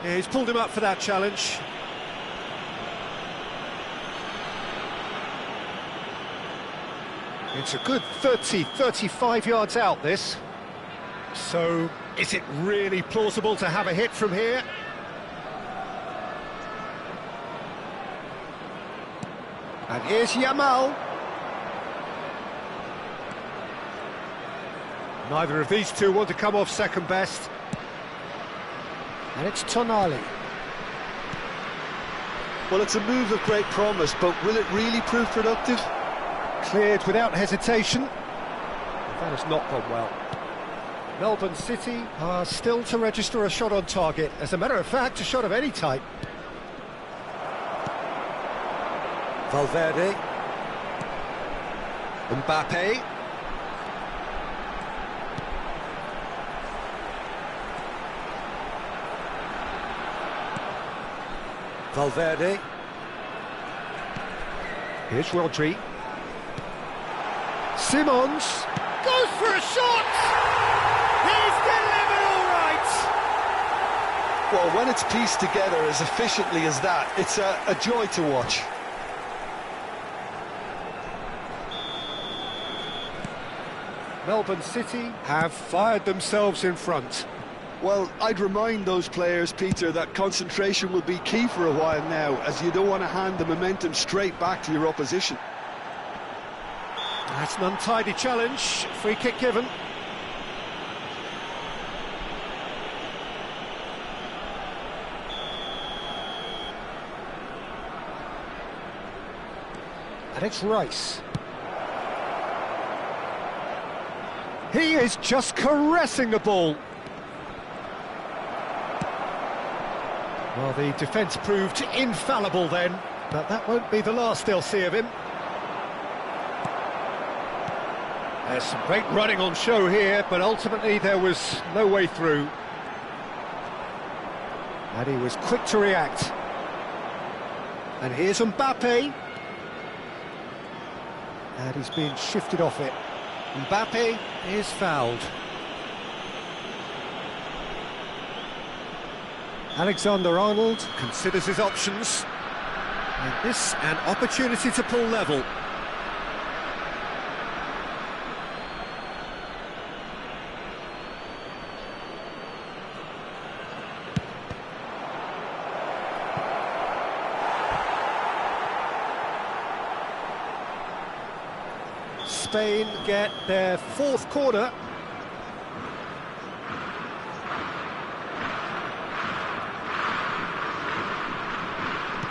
Yeah, he's pulled him up for that challenge. It's a good 30-35 yards out, this. So, is it really plausible to have a hit from here? And here's Yamal. Neither of these two want to come off second best. And it's Tonali. Well, it's a move of great promise, but will it really prove productive? Cleared without hesitation. That has not gone well. Melbourne City are still to register a shot on target. As a matter of fact, a shot of any type. Valverde. Mbappe. Valverde. Here's Rodri. Simons goes for a shot! He's delivered all right! Well, when it's pieced together as efficiently as that, it's a joy to watch. Melbourne City have fired themselves in front. Well, I'd remind those players, Peter, that concentration will be key for a while now, as you don't want to hand the momentum straight back to your opposition. That's an untidy challenge. Free kick given. And it's Rice. He is just caressing the ball. Well, the defence proved infallible then, but that won't be the last they'll see of him. There's some great running on show here, but ultimately there was no way through. And he was quick to react. And here's Mbappe. And he's being shifted off it. Mbappe is fouled. Alexander-Arnold considers his options. And this an opportunity to pull level. Spain get their fourth corner.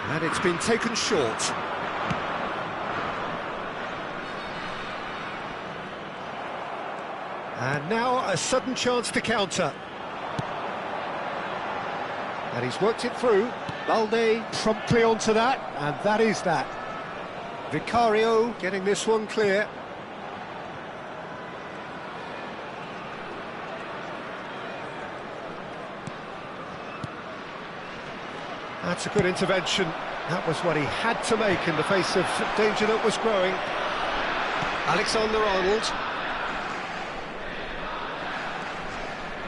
And it's been taken short. And now a sudden chance to counter. And he's worked it through. Balde promptly onto that, and that is that. Vicario getting this one clear. That's a good intervention. That was what he had to make in the face of danger that was growing. Alexander-Arnold.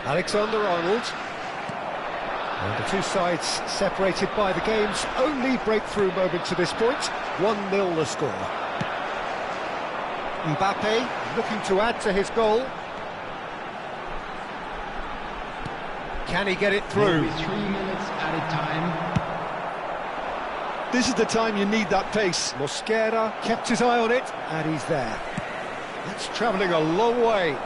Alexander-Arnold. And the two sides separated by the game's only breakthrough moment to this point. 1-0 the score. Mbappe looking to add to his goal. Can he get it through? 3 minutes at a time. This is the time you need that pace. Mosquera kept his eye on it, and he's there. That's travelling a long way.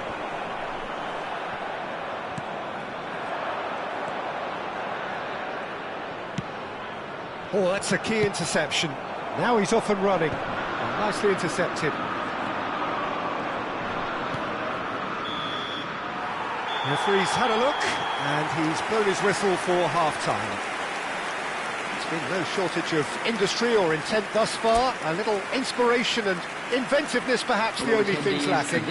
Oh, that's a key interception. Now he's off and running. Oh, nicely intercepted. The referee's had a look, and he's blown his whistle for half-time. Been no shortage of industry or intent thus far. A little inspiration and inventiveness, perhaps the only things lacking.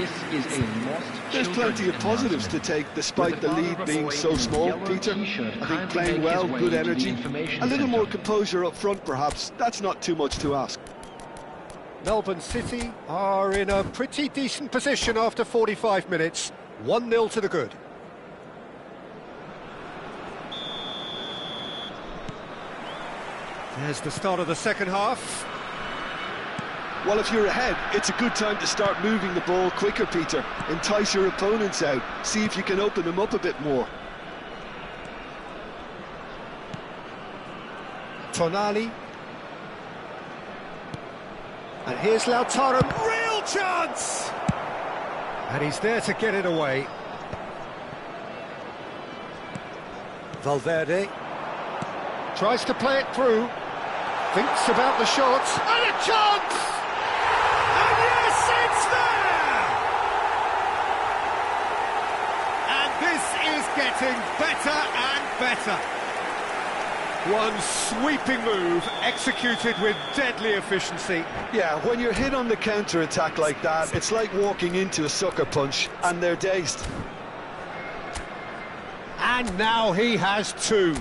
There's plenty of positives to take despite the lead being so small, Peter. I think playing well, good energy, a little more composure up front perhaps. That's not too much to ask. Melbourne City are in a pretty decent position after 45 minutes. 1-0 to the good. There's the start of the second half. Well, if you're ahead, it's a good time to start moving the ball quicker, Peter. Entice your opponents out. See if you can open them up a bit more. Tonali. And here's Lautaro. Real chance! And he's there to get it away. Valverde. Tries to play it through. Thinks about the shot. And a chance! And yes, it's there! And this is getting better and better. One sweeping move, executed with deadly efficiency. Yeah, when you're hit on the counter-attack like that, it's like walking into a sucker punch, and they're dazed. And now he has two.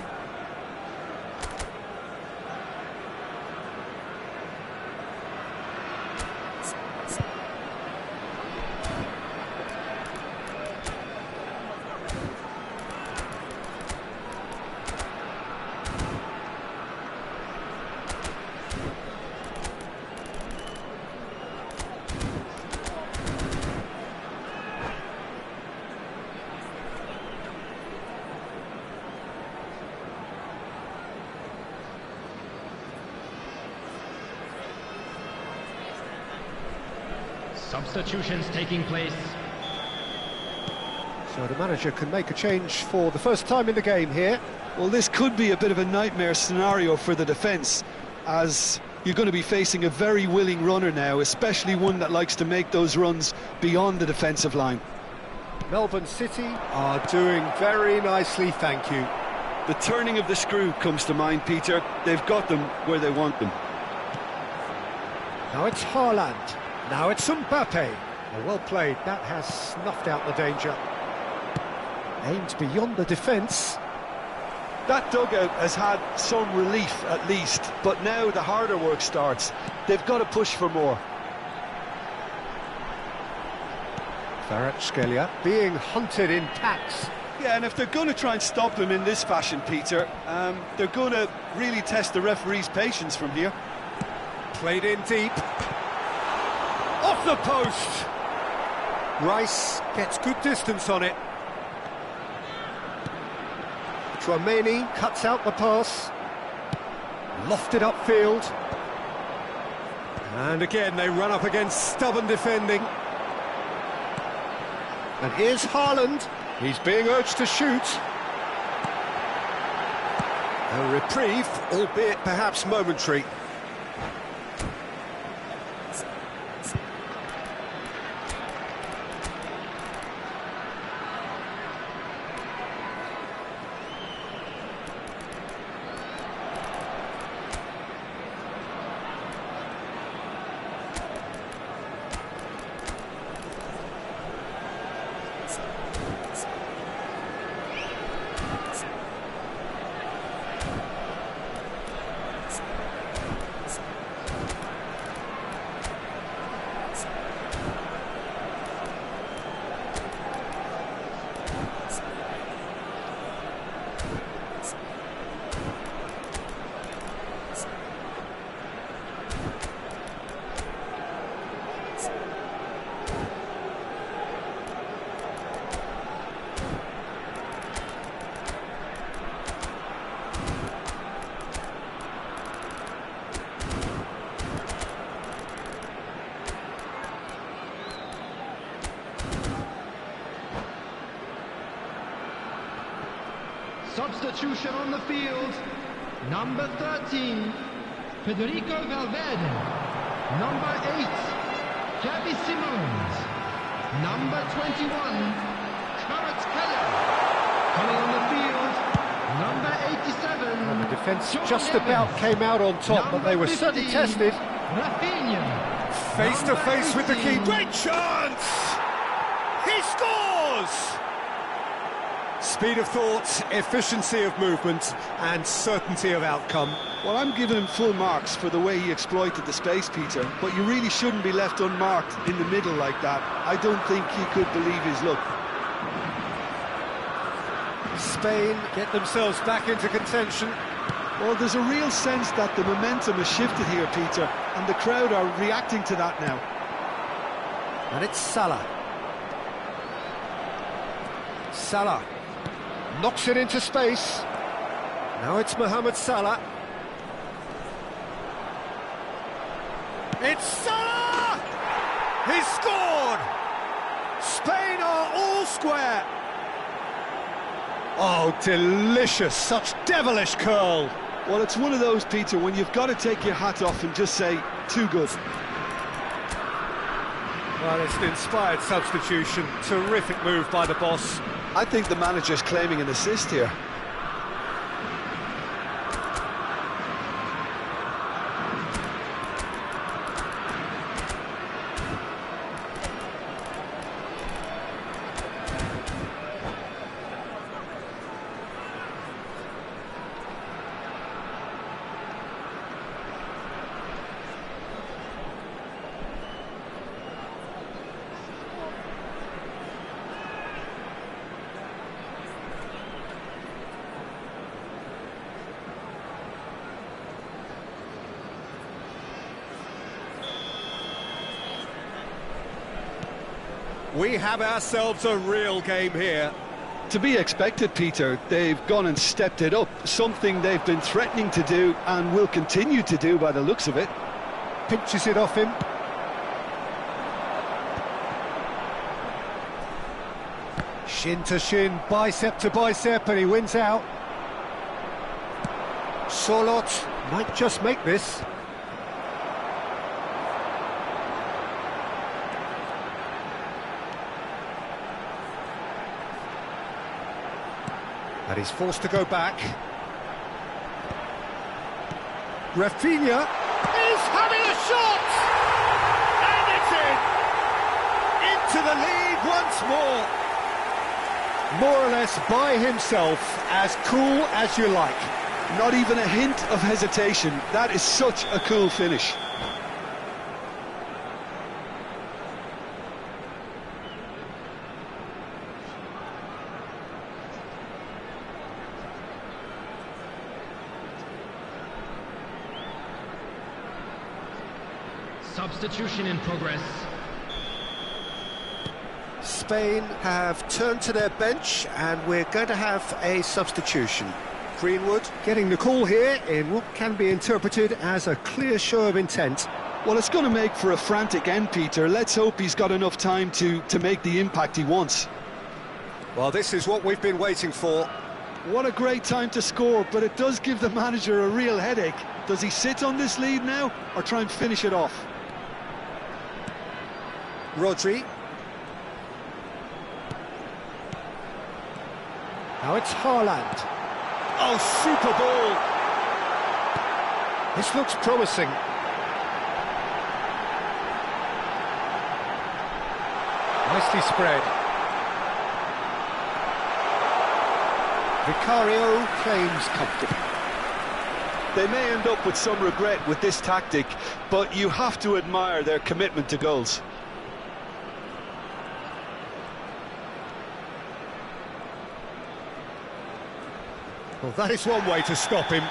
Substitutions taking place. So the manager can make a change for the first time in the game here. Well, this could be a bit of a nightmare scenario for the defence, as you're going to be facing a very willing runner now, especially one that likes to make those runs beyond the defensive line. Melbourne City are doing very nicely, thank you. The turning of the screw comes to mind, Peter. They've got them where they want them. Now it's Haaland. Now it's Mbappe. Oh, well played. That has snuffed out the danger. Aimed beyond the defence. That dugout has had some relief at least, but now the harder work starts. They've got to push for more. Kvaratskhelia being hunted in packs. Yeah, and if they're going to try and stop him in this fashion, Peter, they're going to really test the referee's patience from here. Played in deep. Off the post! Rice gets good distance on it. Chouameni cuts out the pass. Lofted upfield. And again they run up against stubborn defending. And here's Haaland. He's being urged to shoot. A reprieve, albeit perhaps momentary. Substitution on the field. Number 13, Federico Valverde. Number 8, Xavi Simons. Number 21, Kvaratskhelia. Coming on the field, number 87. And the defence just about came out on top, but they were certainly tested. Rafinha. Face to face with the keeper. Great chance! He scores! Speed of thought, efficiency of movement, and certainty of outcome. Well, I'm giving him full marks for the way he exploited the space, Peter, but you really shouldn't be left unmarked in the middle like that. I don't think he could believe his luck. Spain get themselves back into contention. Well, there's a real sense that the momentum has shifted here, Peter, and the crowd are reacting to that now. And it's Salah. Salah knocks it into space. Now it's Mohamed Salah. It's Salah! He scored! Spain are all square. Oh, delicious, such devilish curl. Well, it's one of those, Peter, when you've got to take your hat off and just say, too good. Well, it's an inspired substitution. Terrific move by the boss. I think the manager's claiming an assist here. We have ourselves a real game here. To be expected, Peter. They've gone and stepped it up, something they've been threatening to do and will continue to do by the looks of it. Pinches it off him. Shin to shin, bicep to bicep, and he wins out. Solot might just make this. And he's forced to go back. Rafinha is having a shot! And it's in! Into the lead once more! More or less by himself, as cool as you like. Not even a hint of hesitation. That is such a cool finish. Substitution in progress. Spain have turned to their bench, and we're going to have a substitution. Greenwood getting the call here in what can be interpreted as a clear show of intent. Well, it's going to make for a frantic end, Peter. Let's hope he's got enough time to make the impact he wants. Well, this is what we've been waiting for. What a great time to score, but it does give the manager a real headache. Does he sit on this lead now, or try and finish it off? Rodri. Now it's Haaland. Oh, super ball! This looks promising. Nicely spread. Vicario claims comfortably. They may end up with some regret with this tactic, but you have to admire their commitment to goals. Well, that is one way to stop him.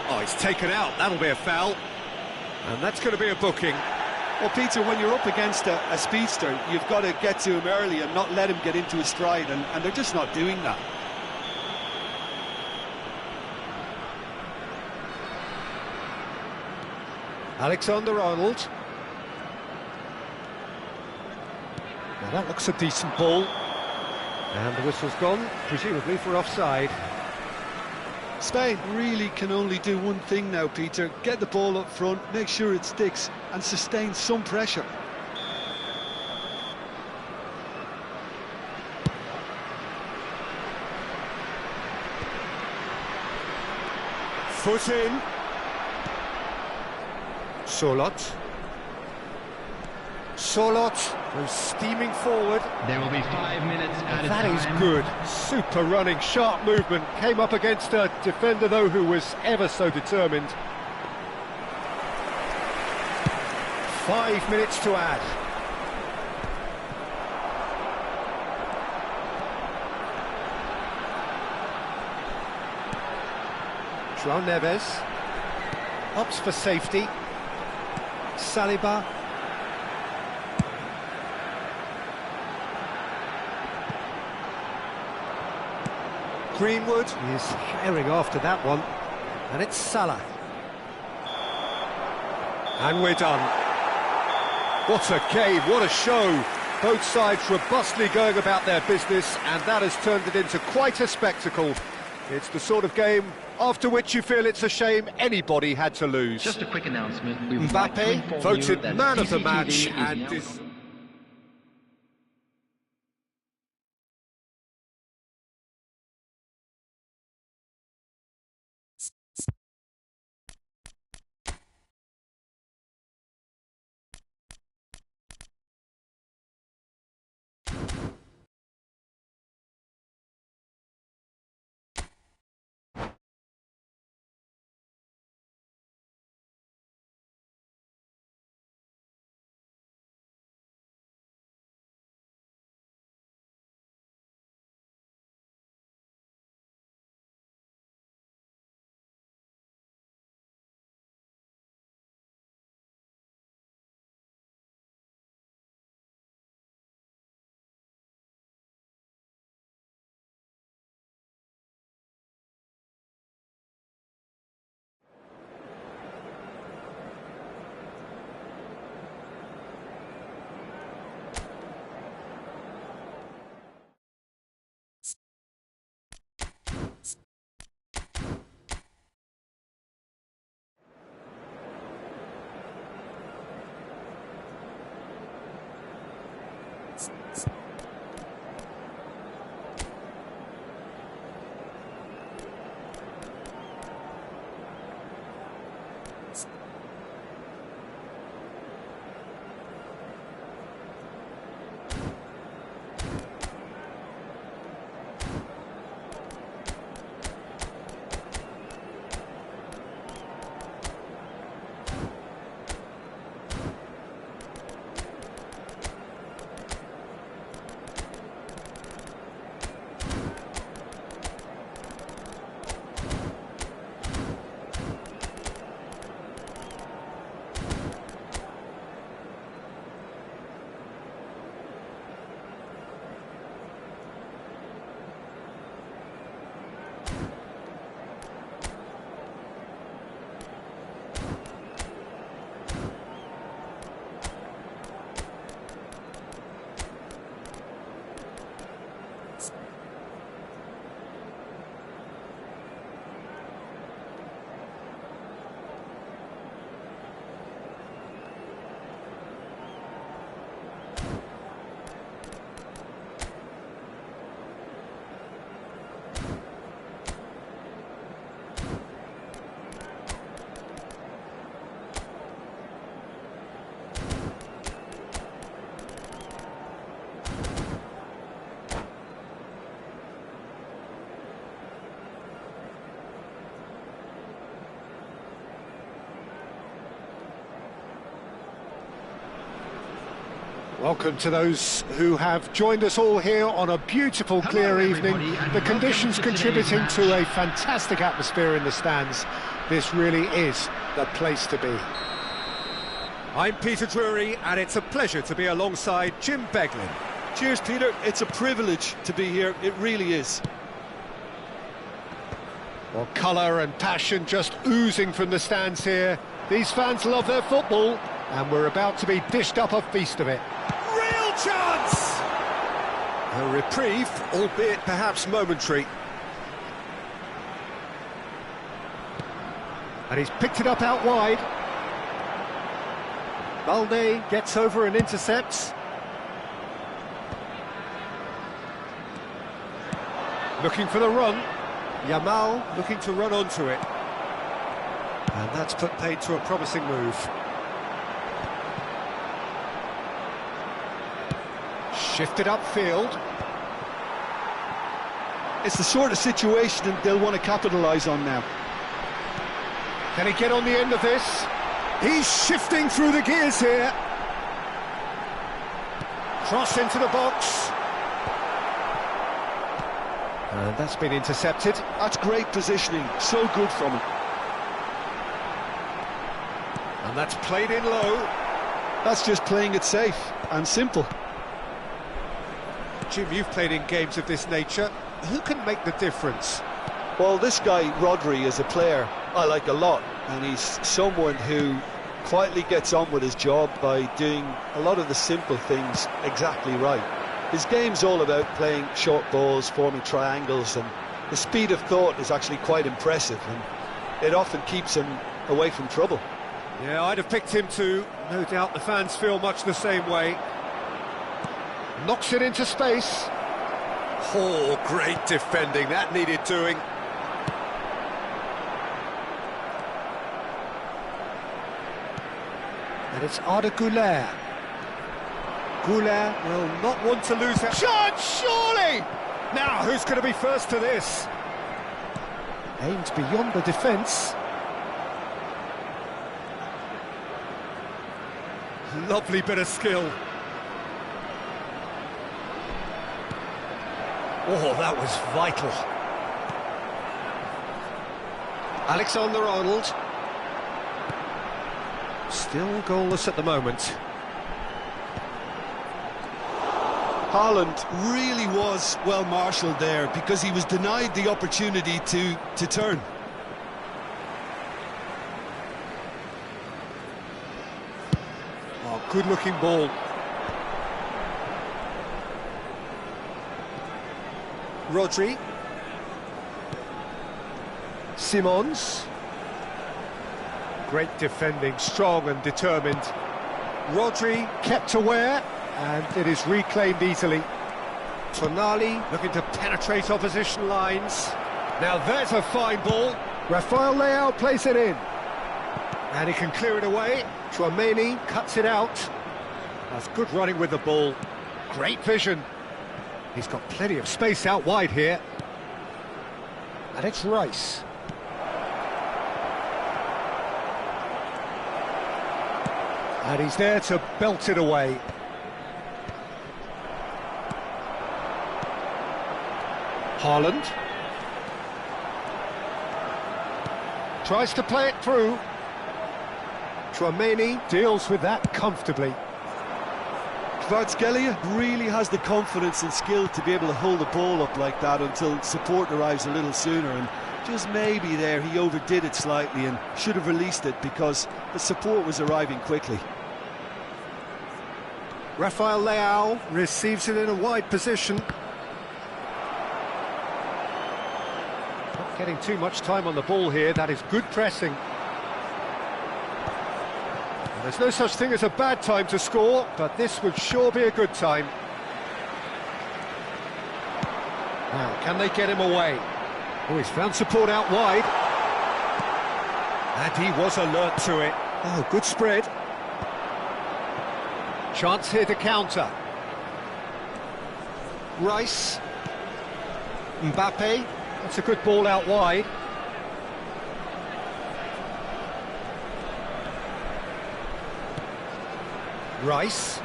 Oh, he's taken out. That'll be a foul. And that's going to be a booking. Well, Peter, when you're up against a speedster, you've got to get to him early and not let him get into his stride, and they're just not doing that. Alexander-Arnold. Now that looks a decent ball. And the whistle's gone, presumably for offside. Spain really can only do one thing now, Peter. Get the ball up front, make sure it sticks, and sustain some pressure. Foot in. Solot. Solot goes steaming forward. There will be 5 minutes added That time. is good. Super running, sharp movement. Came up against a defender, though, who was ever so determined. 5 minutes to add. João Neves. Opts for safety. Saliba. Greenwood is herring after that one, and it's Salah. And we're done. What a game, what a show. Both sides robustly going about their business, and that has turned it into quite a spectacle. It's the sort of game after which you feel it's a shame anybody had to lose. Just a quick announcement. We would like to Mbappe inform voted you that man of the CCTV match, is and now- is... Welcome to those who have joined us all here on a beautiful, clear evening. The conditions contributing to a fantastic atmosphere in the stands. This really is the place to be. I'm Peter Drury, and it's a pleasure to be alongside Jim Beglin. Cheers, Peter. It's a privilege to be here. It really is. Well, colour and passion just oozing from the stands here. These fans love their football, and we're about to be dished up a feast of it. Real chance! A reprieve, albeit perhaps momentary. And he's picked it up out wide. Balde gets over and intercepts. Looking for the run. Yamal looking to run onto it. And that's put paid to a promising move. Shifted upfield. It's the sort of situation they'll want to capitalise on now. Can he get on the end of this? He's shifting through the gears here. Cross into the box. And that's been intercepted. That's great positioning, so good from him. And that's played in low. That's just playing it safe and simple. Jim, you've played in games of this nature. Who can make the difference? Well, this guy, Rodri, is a player I like a lot, and he's someone who quietly gets on with his job by doing a lot of the simple things exactly right. His game's all about playing short balls, forming triangles, and the speed of thought is actually quite impressive, and it often keeps him away from trouble. Yeah, I'd have picked him too. No doubt the fans feel much the same way. Knocks it into space. Oh, great defending. That needed doing. And it's Arda Güler. Güler will not want to lose that chance, surely! Now, who's going to be first to this? Aimed beyond the defence. Lovely bit of skill. Oh, that was vital. Alexander-Arnold. Still goalless at the moment. Haaland really was well marshalled there because he was denied the opportunity to turn. Oh, good-looking ball. Rodri. Simons. Great defending, strong and determined. Rodri kept aware, And it is reclaimed easily. Tonali looking to penetrate opposition lines. Now there's a fine ball. Rafael Leao plays it in. And he can clear it away. Tchouaméni cuts it out. That's good running with the ball. Great vision. He's got plenty of space out wide here. And it's Rice. And he's there to belt it away. Haaland. Tries to play it through. Tchouaméni deals with that comfortably. Kvaratskhelia really has the confidence and skill to be able to hold the ball up like that until support arrives a little sooner, and just maybe there he overdid it slightly and should have released it because the support was arriving quickly. Rafael Leao receives it in a wide position. Not getting too much time on the ball here. That is good pressing. And there's no such thing as a bad time to score, but this would sure be a good time. Now, can they get him away? Oh, he's found support out wide. And he was alert to it. Oh, good spread. Chance here to counter. Rice. Mbappe. That's a good ball out wide. Rice.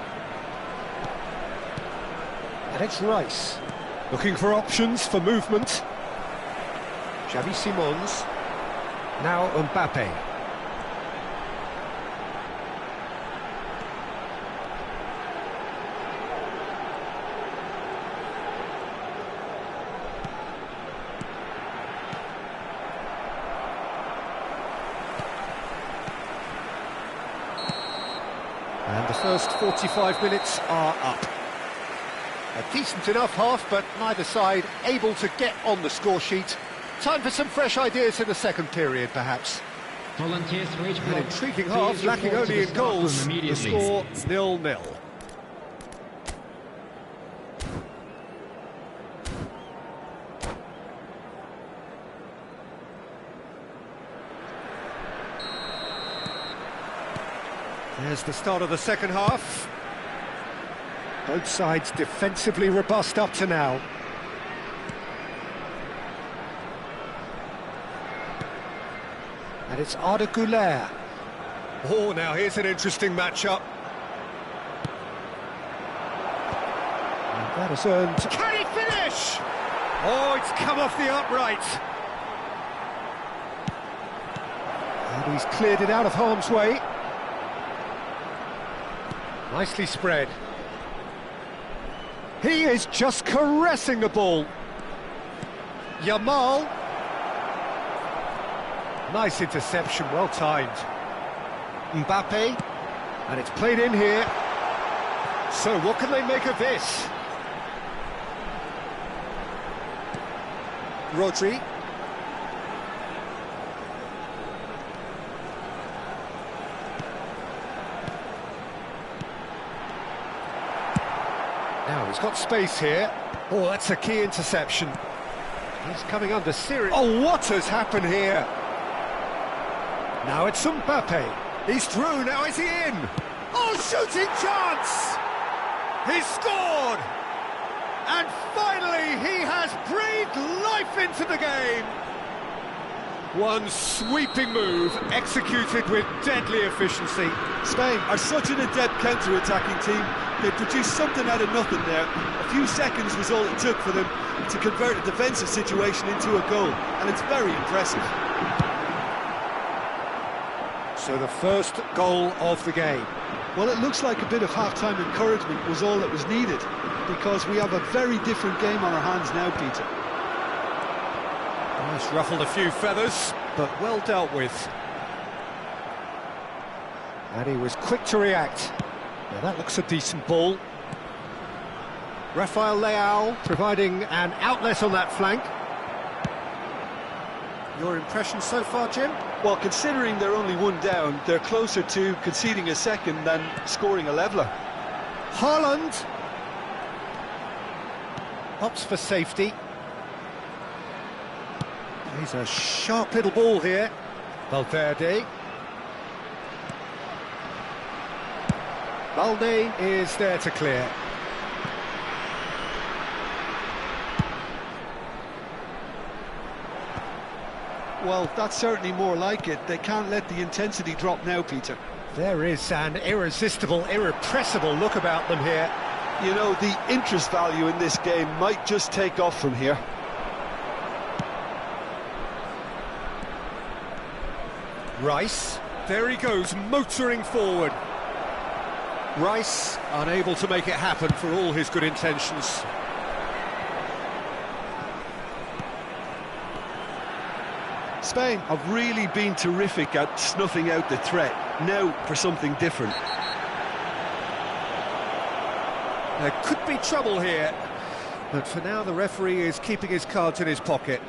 And it's Rice. Looking for options for movement. Xavi Simons. Now Mbappe. And the first 45 minutes are up. A decent enough half, but neither side able to get on the score sheet. Time for some fresh ideas in the second period, perhaps. Volunteers for each An block. intriguing Please half, lacking report to only the in staff room goals. The immediately. score 0-0. There's the start of the second half. Both sides defensively robust up to now. And it's Arda Güler. Oh, now here's an interesting matchup. And that has earned... Can he finish? Oh, it's come off the upright. And he's cleared it out of harm's way. Nicely spread. He is just caressing the ball. Yamal. Nice interception, well timed. Mbappe. And it's played in here. So what can they make of this? Rodri. Now he's got space here. Oh, that's a key interception. He's coming under serious... Oh, what has happened here? Now it's Mbappe. He's through, now is he in? Oh, shooting chance! He's scored! And finally he has breathed life into the game! One sweeping move, executed with deadly efficiency. Spain are such an adept counter-attacking team. They produced something out of nothing there. A few seconds was all it took for them to convert a defensive situation into a goal, and it's very impressive. So the first goal of the game. Well, it looks like a bit of half-time encouragement was all that was needed, because we have a very different game on our hands now, Peter. It's ruffled a few feathers, but well dealt with. And he was quick to react. Now that looks a decent ball. Rafael Leao providing an outlet on that flank. Your impression so far, Jim? Well, considering they're only one down, they're closer to conceding a second than scoring a leveller. Haaland opts for safety. He's a sharp little ball here. Valverde. Balde is there to clear. Well, that's certainly more like it. They can't let the intensity drop now, Peter. There is an irresistible, irrepressible look about them here. You know, the interest value in this game might just take off from here. Rice, there he goes, motoring forward. Rice unable to make it happen for all his good intentions. Spain have really been terrific at snuffing out the threat. Now for something different. There could be trouble here, but for now the referee is keeping his cards in his pocket.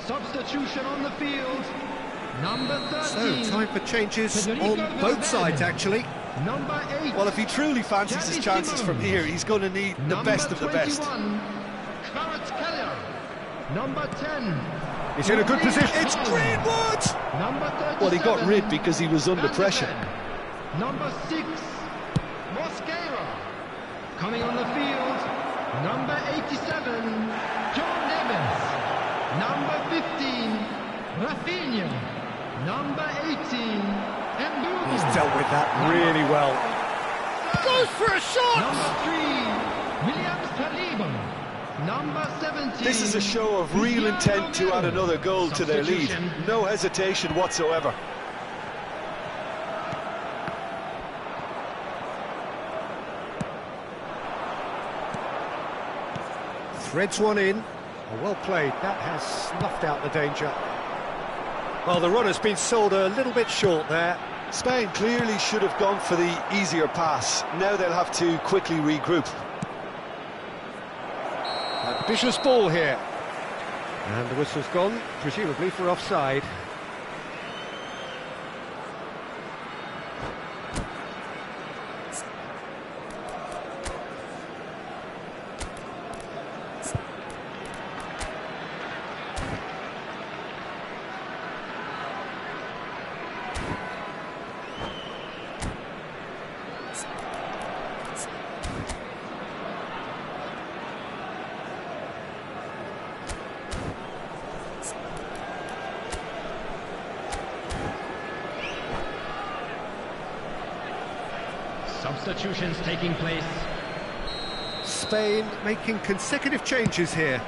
Substitution on the field. Number 13. So, time for changes on both sides, actually. Number 8. Well, if he truly fancies his chances from here, he's going to need the best of the best. Number 10. He's in a good position. It's Greenwood! Number 37. Well, he got rid because he was under pressure. Number 6. Mosquera. Coming on the field. Number 87. John Evans. Number 15, Rafinha. Number 18, Mbeumo. He's dealt with that really well. Goes for a shot! Number 3, Williams Saliba. Number 17. This is a show of real intent to add another goal to their lead. No hesitation whatsoever. Threads one in. Well played, that has snuffed out the danger. Well, the run has been sold a little bit short there. Spain clearly should have gone for the easier pass. Now they'll have to quickly regroup. Ambitious ball here. And the whistle's gone, presumably for offside. Substitutions taking place. Spain making consecutive changes here.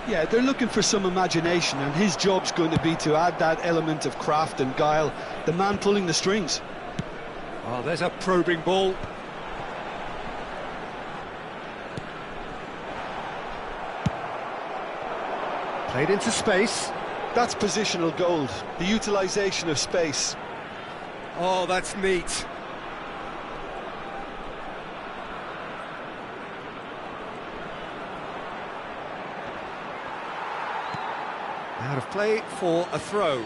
Yeah, they're looking for some imagination, and his job's going to be to add that element of craft and guile, the man pulling the strings. Oh, there's a probing ball. Played into space. That's positional gold, the utilisation of space. Oh, that's neat. Out of play for a throw.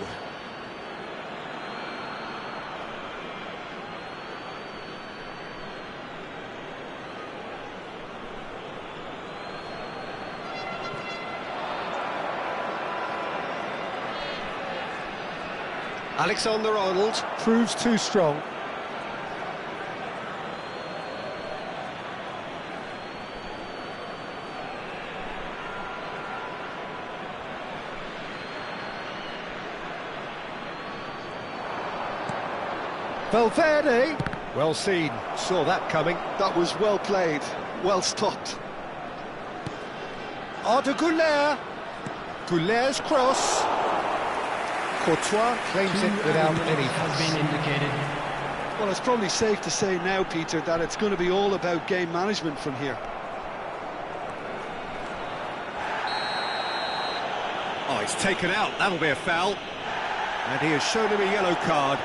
Alexander-Arnold proves too strong. Valverde, well seen, saw that coming. That was well played, well stopped. Arda Güler, Güler's cross. Courtois claims it without any has been indicated. Well, it's probably safe to say now, Peter, that it's going to be all about game management from here. Oh, he's taken out, that'll be a foul. And he has shown him a yellow card.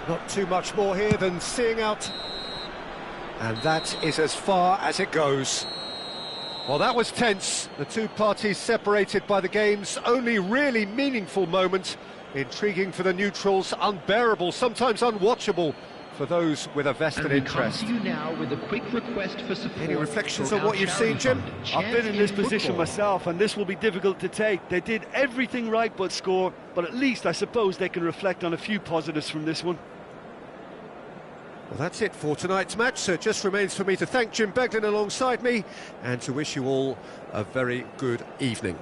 Not too much more here than seeing out. And that is as far as it goes. Well, that was tense. The two parties separated by the game's only really meaningful moment. Intriguing for the neutrals, unbearable, sometimes unwatchable for those with a vested interest. And we come to you now with a quick request for support. Any reflections on what you've seen, Jim? I've been in this position myself, and this will be difficult to take. They did everything right but score, but at least I suppose they can reflect on a few positives from this one. Well, that's it for tonight's match, so it just remains for me to thank Jim Beglin alongside me and to wish you all a very good evening.